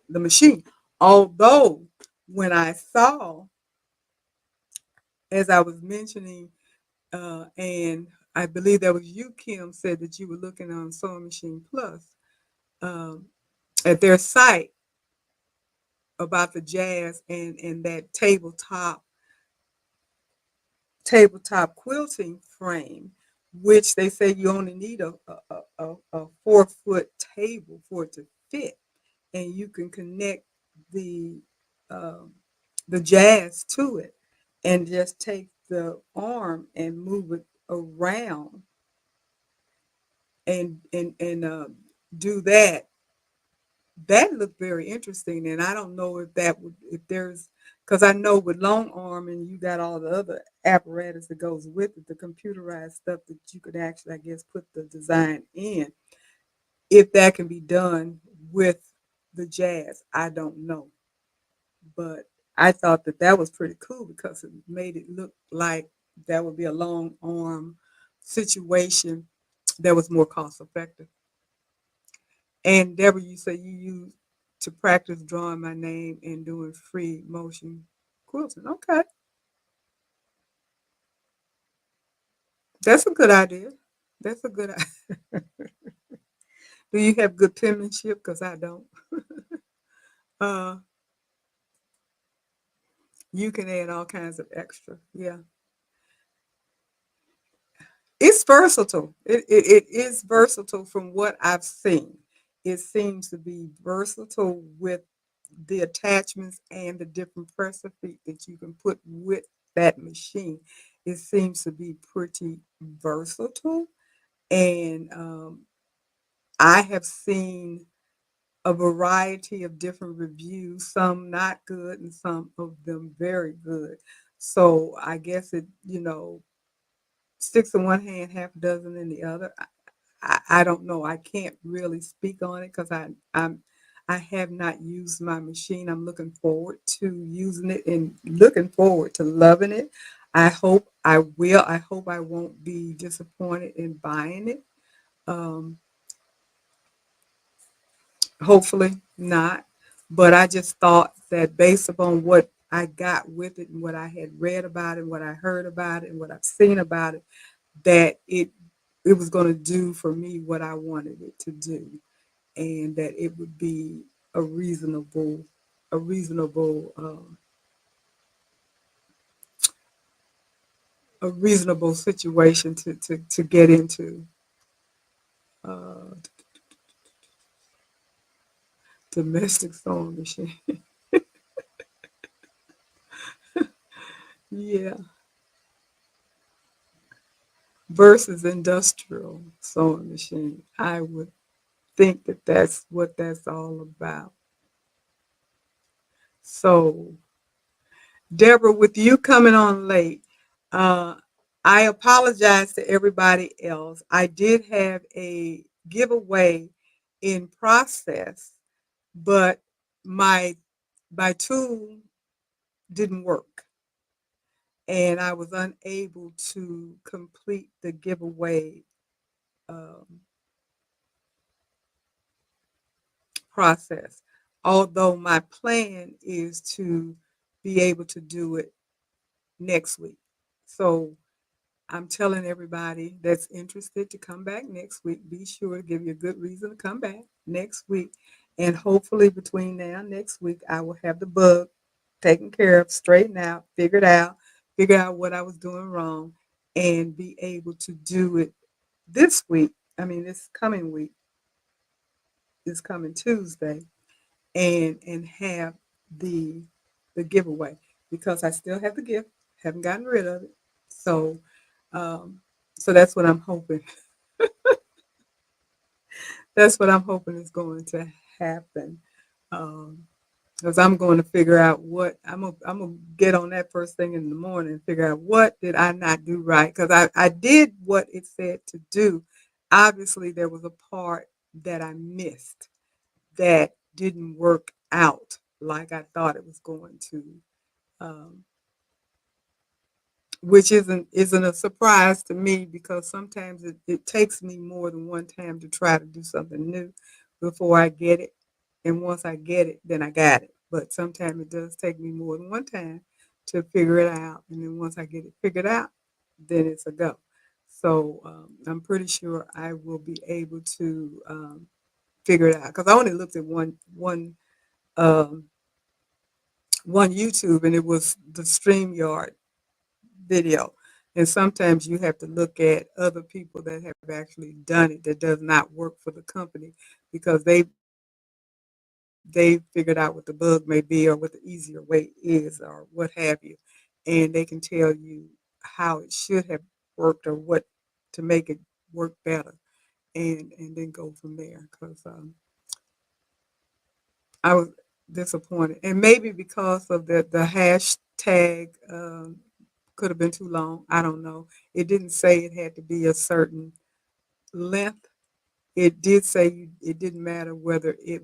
the machine. Although when I saw, as I was mentioning, and I believe that was you, Kim, said that you were looking on Sewing Machine Plus um, at their site about the jazz and that tabletop quilting frame, which they say you only need a 4-foot table for it to fit, and you can connect the um, the jazz to it, and just take the arm and move it around and do that. That looked very interesting, and I don't know if that would if there's because I know with long arm and you got all the other apparatus that goes with it, the computerized stuff that you could actually, I guess, put the design in. If that can be done with the jazz, I don't know, but I thought that that was pretty cool because it made it look like that would be a long arm situation that was more cost effective. And Deborah, you say you use to practice drawing my name and doing free motion quilting. Okay, that's a good idea. That's a good idea. Do you have good penmanship? Because I don't. Uh, you can add all kinds of extra. Yeah, it's versatile. It is versatile from what I've seen. It seems to be versatile with the attachments and the different pressure feet that you can put with that machine. It seems to be pretty versatile. And I have seen a variety of different reviews, some not good and some of them very good. So I guess sticks in one hand, half a dozen in the other. I don't know. I can't really speak on it because I have not used my machine. I'm looking forward to using it and looking forward to loving it. I hope I will. I hope I won't be disappointed in buying it. Um, Hopefully not. But I just thought that based upon what I got with it and what I had read about it, what I heard about it, and what I've seen about it, that it was going to do for me what I wanted it to do, and that it would be a reasonable a reasonable a reasonable situation to get into. uh, Domestic sewing machine. Yeah, versus industrial sewing machine. I would think that that's what that's all about. So, Deborah, with you coming on late, uh, I apologize to everybody else. I did have a giveaway in process, but my my tool didn't work, and I was unable to complete the giveaway um, process. Although my plan is to be able to do it next week. So I'm telling everybody that's interested to come back next week. Be sure to give you a good reason to come back next week. And hopefully between now and next week, I will have the bug taken care of, straightened out, figure out what I was doing wrong, and be able to do it this week I mean, this coming week, this coming Tuesday, and have the the giveaway because I still have the gift, haven't gotten rid of it. So, um, so that's what I'm hoping. That's what I'm hoping is going to happen. Um, because I'm going to figure out what I'm gonna get on that first thing in the morning and figure out what did I not do right because I did what it said to do. Obviously, there was a part that I missed that didn't work out like I thought it was going to, um, which isn't a surprise to me because sometimes it takes me more than one time to try to do something new before I get it. And once I get it, then I got it. But sometimes it does take me more than one time to figure it out. And then once I get it figured out, then it's a go. So I'm pretty sure I will be able to figure it out because I only looked at um, one YouTube and it was the Streamyard video. And sometimes you have to look at other people that have actually done it that does not work for the company because they figured out what the bug may be or what the easier way is or what have you. And they can tell you how it should have worked or what to make it work better and then go from there because I was disappointed. And maybe because of the hashtag could have been too long. I don't know. It didn't say it had to be a certain length. It did say it didn't matter whether it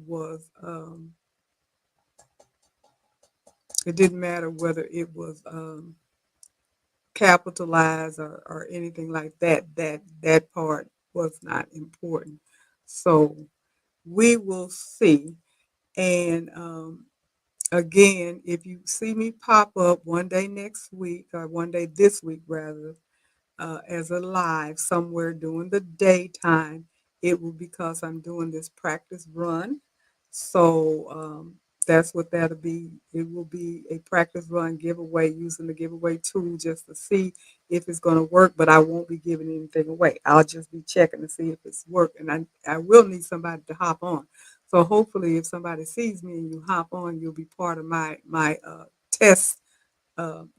didn't matter whether it was capitalized or anything like that. That part was not important. So we will see. And again, if you see me pop up one day next week or one day this week rather, as a live somewhere during the daytime, it will because I'm doing this practice run. So that's what that'll be. It will be a practice run giveaway using the giveaway tool just to see if it's going to work, but I won't be giving anything away. I'll just be checking to see if it's worked. And I will need somebody to hop on. So hopefully if somebody sees me and you hop on, you'll be part of my test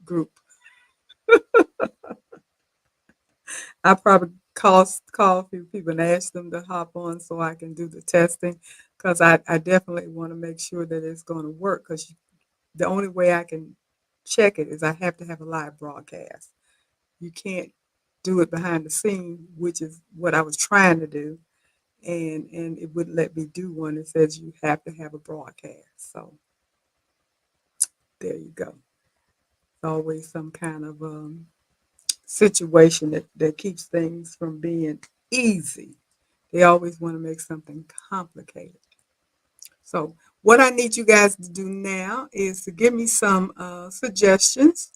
group. I probably call a few people and ask them to hop on so I can do the testing because I definitely want to make sure that it's going to work because the only way I can check it is I have to have a live broadcast. You can't do it behind the scene, which is what I was trying to do, and it wouldn't let me do one. It says you have to have a broadcast. So there you go. It's always some kind of situation that keeps things from being easy. They always want to make something complicated. So, what I need you guys to do now is to give me some suggestions.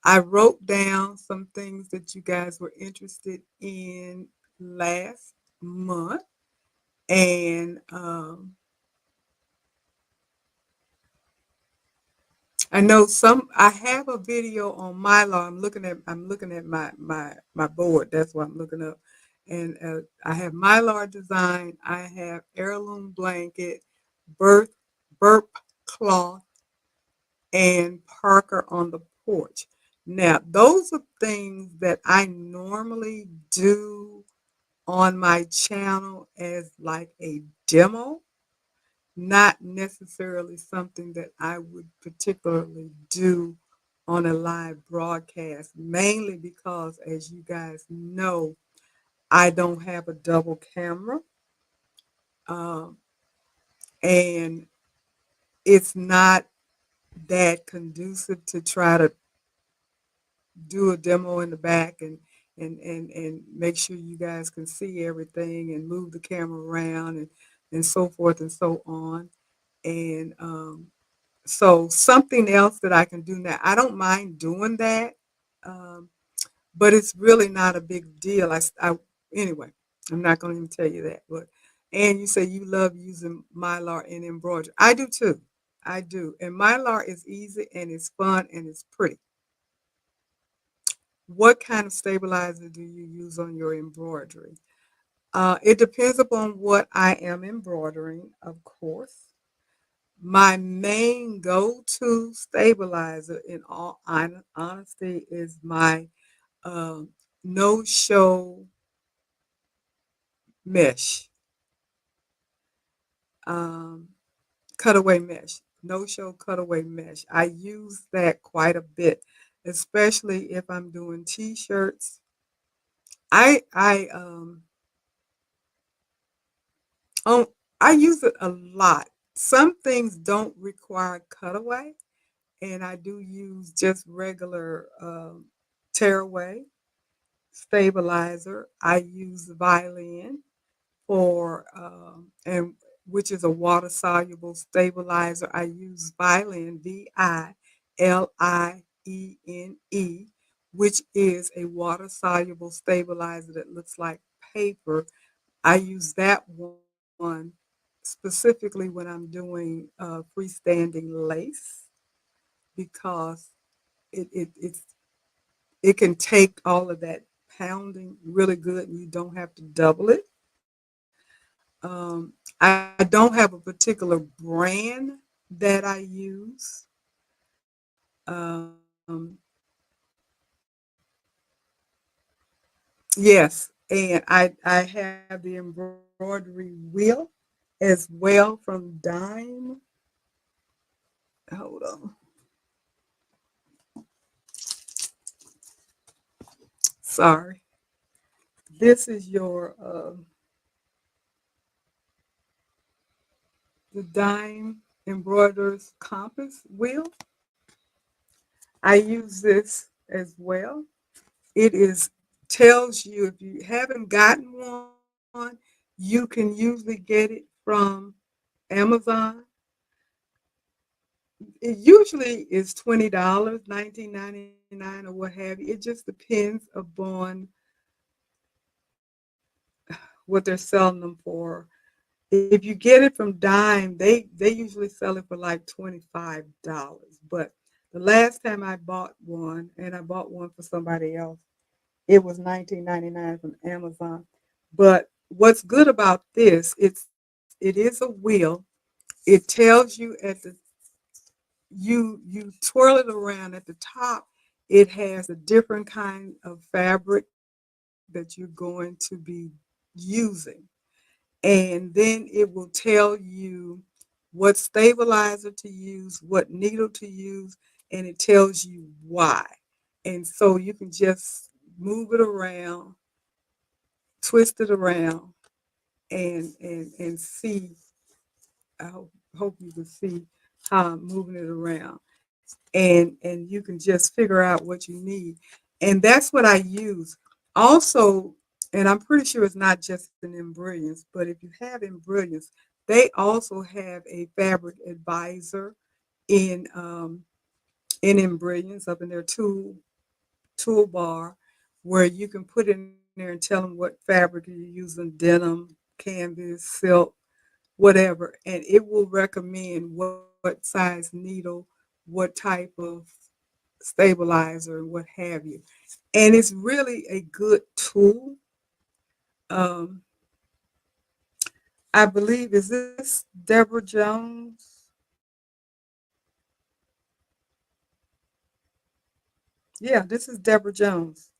I wrote down some things that you guys were interested in last month, and I know some. I have a video on Mylar. I'm looking at my board. That's what I'm looking up, and I have Mylar design. I have heirloom blanket, birth burp cloth, and Parker on the porch. Now, those are things that I normally do on my channel as like a demo, not necessarily something that I would particularly do on a live broadcast, mainly because, as you guys know, I don't have a double camera. Um, and it's not that conducive to try to do a demo in the back and make sure you guys can see everything and move the camera around and so forth and so on. And so something else that I can do now, I don't mind doing that, um, but it's really not a big deal. Anyway, I'm not going to even tell you that. But and you say you love using Mylar in embroidery. I do too. I do. And Mylar is easy and it's fun and it's pretty. What kind of stabilizer do you use on your embroidery? It depends upon what I am embroidering, of course. My main go-to stabilizer, in all honesty, is my no-show mesh, um, cutaway mesh, no-show cutaway mesh. I use that quite a bit, especially if I'm doing t-shirts. I oh, I use it a lot. Some things don't require cutaway, and I do use just regular tearaway stabilizer. I use violin for and which is a water soluble stabilizer. I use violin, Vilene, which is a water soluble stabilizer that looks like paper. I use that one specifically when I'm doing freestanding lace because it's it can take all of that pounding really good and you don't have to double it. I don't have a particular brand that I use. Um, yes, and I have the embroidery wheel as well from Dime. Hold on, sorry. This is your the Dime embroiderer's compass wheel. I use this as well. It is tells you if you haven't gotten one, you can usually get it from Amazon. It usually is $20, 19.99 or what have you. It just depends upon what they're selling them for. If you get it from Dime, they usually sell it for like $25. But the last time I bought one, and I bought one for somebody else, it was 19.99 from Amazon. But what's good about this, it is a wheel. It tells you at the you twirl it around at the top. It has a different kind of fabric that you're going to be using. And then it will tell you what stabilizer to use, what needle to use, and it tells you why. And so you can just move it around, twist it around, and see. I hope you can see how I'm moving it around, and you can just figure out what you need, and that's what I use. Also, and I'm pretty sure it's not just in Embrilliance, but if you have Embrilliance, they also have a fabric advisor in um, in Embrilliance up in their toolbar where you can put in there and tell them what fabric you're using, denim, canvas, silk, whatever, and it will recommend what size needle, what type of stabilizer, and what have you. And it's really a good tool. Um, I believe, is this Deborah Jones? Yeah, this is Deborah Jones.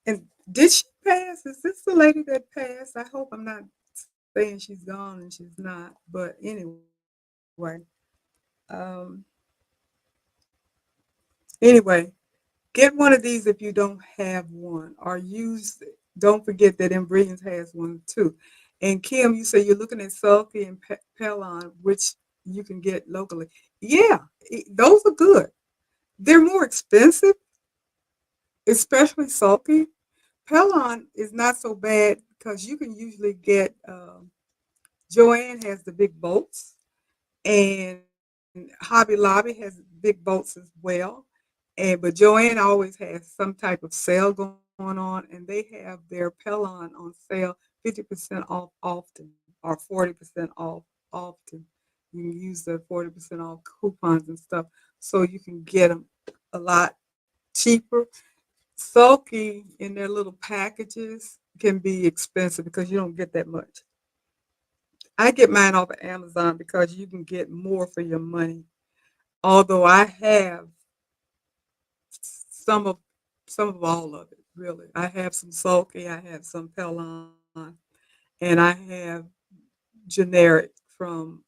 And did she pass? Is this the lady that passed? I hope I'm not saying she's gone and she's not. But anyway, um, anyway, get one of these if you don't have one, or use. Don't forget that Embrilliance has one too. And Kim, you say you're looking at Sulky and Pelon, which you can get locally. Yeah, those are good. They're more expensive, especially Sulky. Pelon is not so bad because you can usually get. Joanne has the big boats, and Hobby Lobby has big boats as well. And but Joanne always has some type of sale going on, and they have their Pelon on sale 50% off often, or 40% off often. You can use the 40% off coupons and stuff, so you can get them a lot cheaper. Sulky in their little packages. can be expensive because you don't get that much. I get mine off of Amazon because you can get more for your money. Although I have some of some of all of it, really. I have some sulky, I have some Pelon, and I have generic from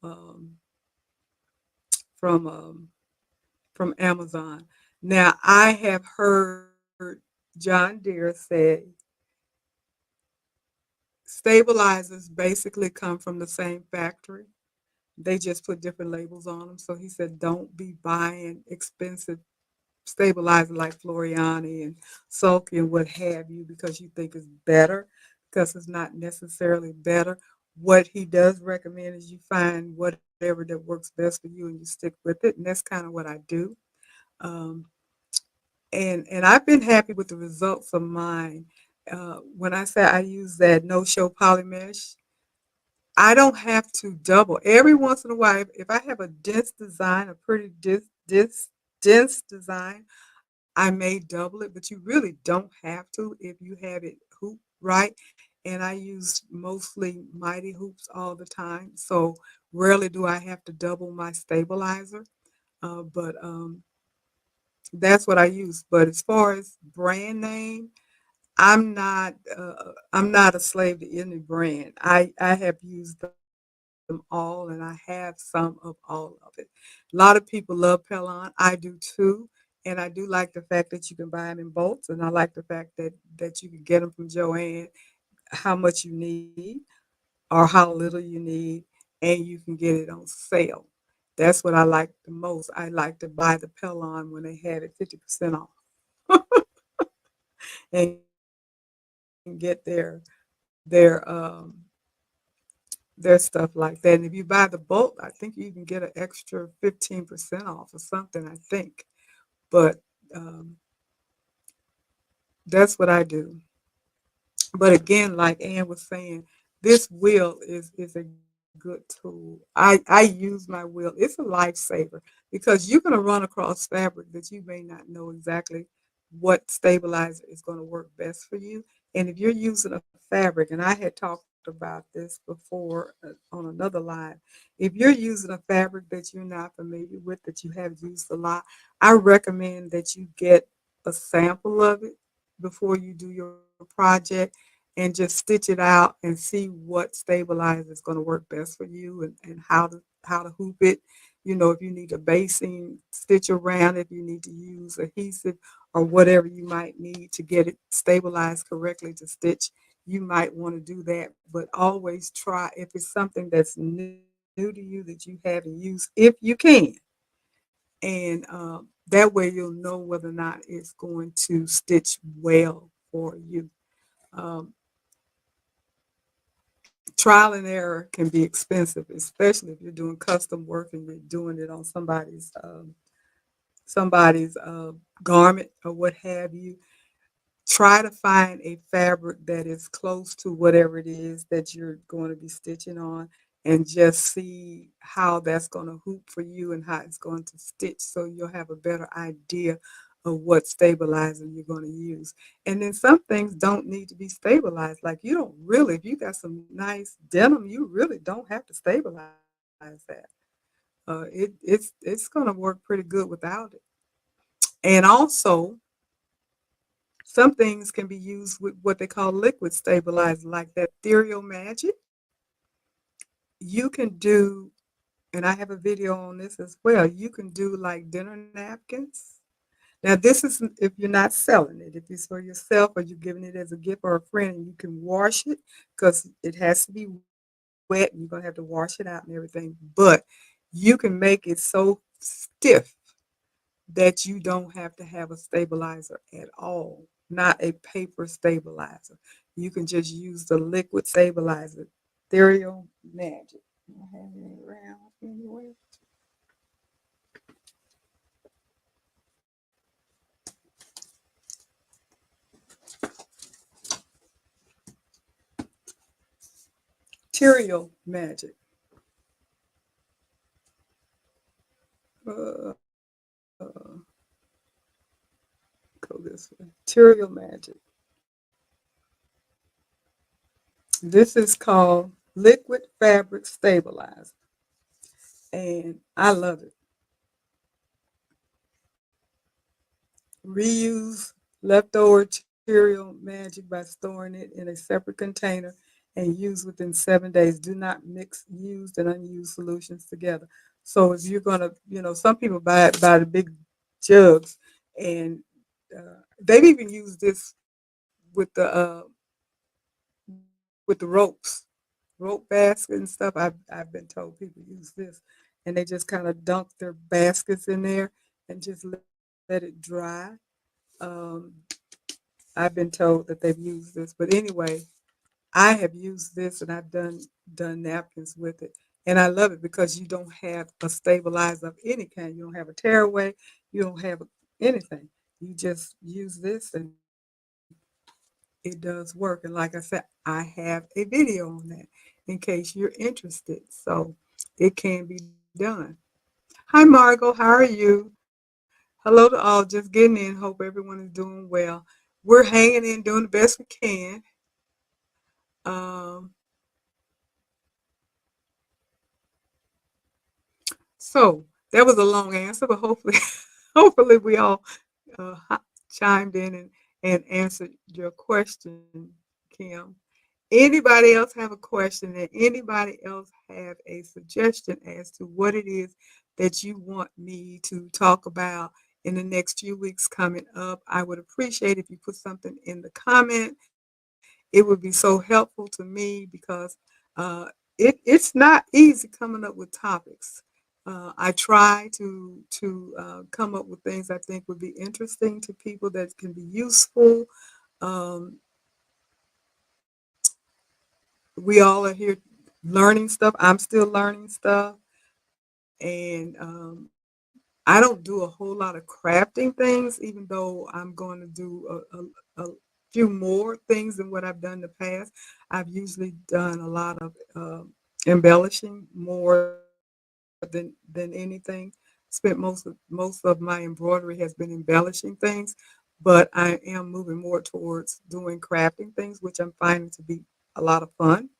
from Amazon. Now I have heard John Deere say stabilizers basically come from the same factory. They just put different labels on them. So he said, don't be buying expensive stabilizer like Floriani and Sulky and what have you because you think it's better, because it's not necessarily better. What he does recommend is you find whatever that works best for you and you stick with it, and that's kind of what I do. Um, and I've been happy with the results of mine. When I say I use that no show poly mesh, I don't have to double. Every once in a while, if I have a dense design, a pretty dense design, I may double it, but you really don't have to if you have it hoop right. And I use mostly mighty hoops all the time, so rarely do I have to double my stabilizer. But that's what I use. But as far as brand name, I'm not a slave to any brand. I have used them all, and I have some of all of it. A lot of people love Pelon. I do too, and I do like the fact that you can buy them in bolts, and I like the fact that you can get them from Joann, how much you need or how little you need, and you can get it on sale. That's what I like the most. I like to buy the Pelon when they have it 50% off and get their their stuff like that. And if you buy the bulk, I think you can get an extra 15% off or something, I think. But um, that's what I do. But again, like Ann was saying, this wheel is a good tool. I use my wheel. It's a lifesaver because you're going to run across fabric that you may not know exactly what stabilizer is going to work best for you. And if you're using a fabric, and I had talked about this before on another line, if you're using a fabric that you're not familiar with, that you have used a lot, I recommend that you get a sample of it before you do your project and just stitch it out and see what stabilizer is going to work best for you, and how to hoop it. You know, if you need a basing stitch around, if you need to use adhesive or whatever you might need to get it stabilized correctly to stitch, you might want to do that. But always try, if it's something that's new to you that you haven't used, if you can, and that way you'll know whether or not it's going to stitch well for you. Um, Trial and error can be expensive, especially if you're doing custom work and you're doing it on somebody's garment or what have you. Try to find a fabric that is close to whatever it is that you're going to be stitching on, and just see how that's going to hoop for you and how it's going to stitch, so you'll have a better idea of what stabilizer you're going to use. And then some things don't need to be stabilized. Like, you don't really, if you got some nice denim, you really don't have to stabilize that. It's going to work pretty good without it. And also, some things can be used with what they call liquid stabilizer, like that Ethereal Magic. You can do, and I have a video on this as well, you can do like dinner napkins. Now, this is if you're not selling it. If it's for yourself or you're giving it as a gift or a friend, and you can wash it because it has to be wet and you're going to have to wash it out and everything. But you can make it so stiff that you don't have to have a stabilizer at all, not a paper stabilizer. You can just use the liquid stabilizer, Ethereal Magic. I have it around anywhere. Ethereal Magic. Uh, go this way. Ethereal Magic. This is called Liquid Fabric Stabilizer, and I love it. Reuse leftover material magic by storing it in a separate container and use within 7 days. Do not mix used and unused solutions together. So if you're gonna, some people buy the big jugs, and they've even used this with the rope basket and stuff. I've been told people use this, and they just kind of dunk their baskets in there and just let it dry. Um, I've been told that they've used this, but anyway, I have used this and I've done napkins with it, and I love it because you don't have a stabilizer of any kind. You don't have a tearaway. You don't have anything. You just use this and it does work. And like I said, I have a video on that in case you're interested. So it can be done. Hi, Margot. How are you? Hello to all. Just getting in. Hope everyone is doing well. We're hanging in, doing the best we can. Um, so that was a long answer, but hopefully, hopefully we all chimed in and answered your question, Kim. Anybody else have a question, and anybody else have a suggestion as to what it is that you want me to talk about in the next few weeks coming up? I would appreciate if you put something in the comment. It would be so helpful to me because uh, it's not easy coming up with topics. I try to come up with things I think would be interesting to people that can be useful. Um, we all are here learning stuff. I'm still learning stuff, and I don't do a whole lot of crafting things, even though I'm going to do a few more things than what I've done in the past. I've usually done a lot of embellishing more than anything. Spent most of my embroidery has been embellishing things, but I am moving more towards doing crafting things, which I'm finding to be a lot of fun.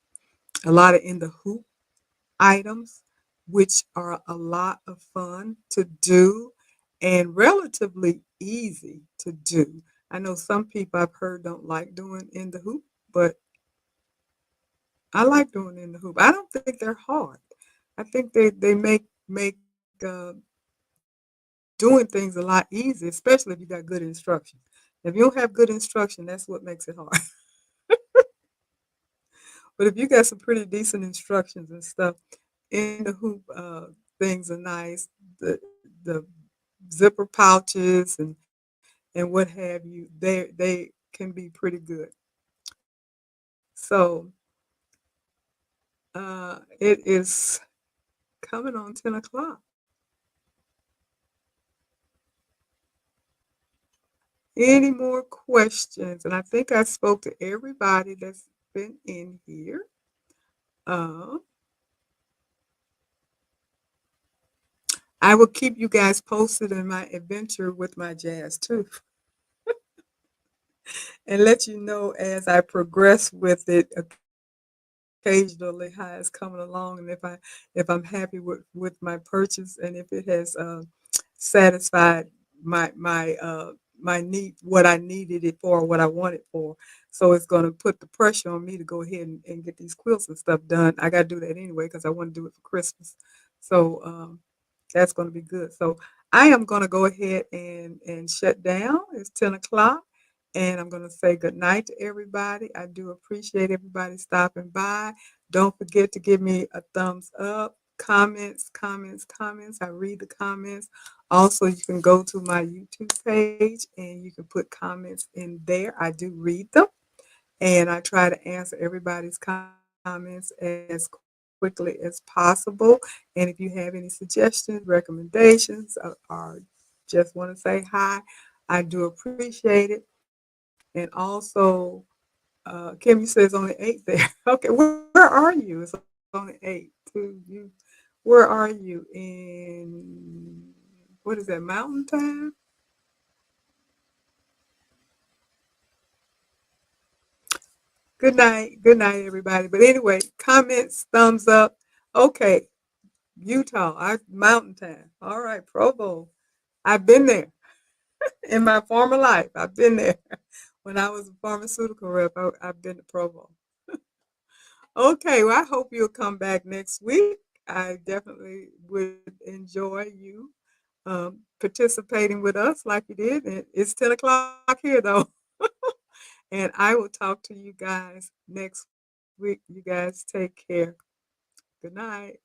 A lot of in the hoop items, which are a lot of fun to do and relatively easy to do. I know some people I've heard don't like doing in the hoop, but I like doing in the hoop. I don't think they're hard. I think they make doing things a lot easier, especially if you got good instruction. If you don't have good instruction, that's what makes it hard. But if you got some pretty decent instructions and stuff, in the hoop things are nice. The zipper pouches and what have you, they can be pretty good. So it is coming on 10 o'clock. Any more questions? And I think I spoke to everybody that's been in here. Uh, I will keep you guys posted in my adventure with my jazz too, and let you know as I progress with it occasionally how it's coming along, and if I'm happy with my purchase, and if it has satisfied my need, what I needed it for, what I wanted for. So it's going to put the pressure on me to go ahead and get these quilts and stuff done. I got to do that anyway because I want to do it for Christmas. So that's going to be good. So I am going to go ahead and shut down. It's 10 o'clock. And I'm going to say good night to everybody. I do appreciate everybody stopping by. Don't forget to give me a thumbs up, comments, comments, comments. I read the comments. Also, you can go to my YouTube page and you can put comments in there. I do read them, and I try to answer everybody's comments as quickly as possible. And if you have any suggestions, recommendations, or just want to say hi, I do appreciate it. And also, Kim, you said it's only 8 there. Okay, where are you? It's only 8. Where are you? In, what is that, Mountain Time? Good night, everybody. But anyway, comments, thumbs up. Okay, Utah, Mountain Time. All right, Provo. I've been there in my former life. I've been there when I was a pharmaceutical rep. I've been to Provo. Okay, well, I hope you'll come back next week. I definitely would enjoy you participating with us like you did. And it's 10 o'clock here, though. And I will talk to you guys next week. You guys take care. Good night.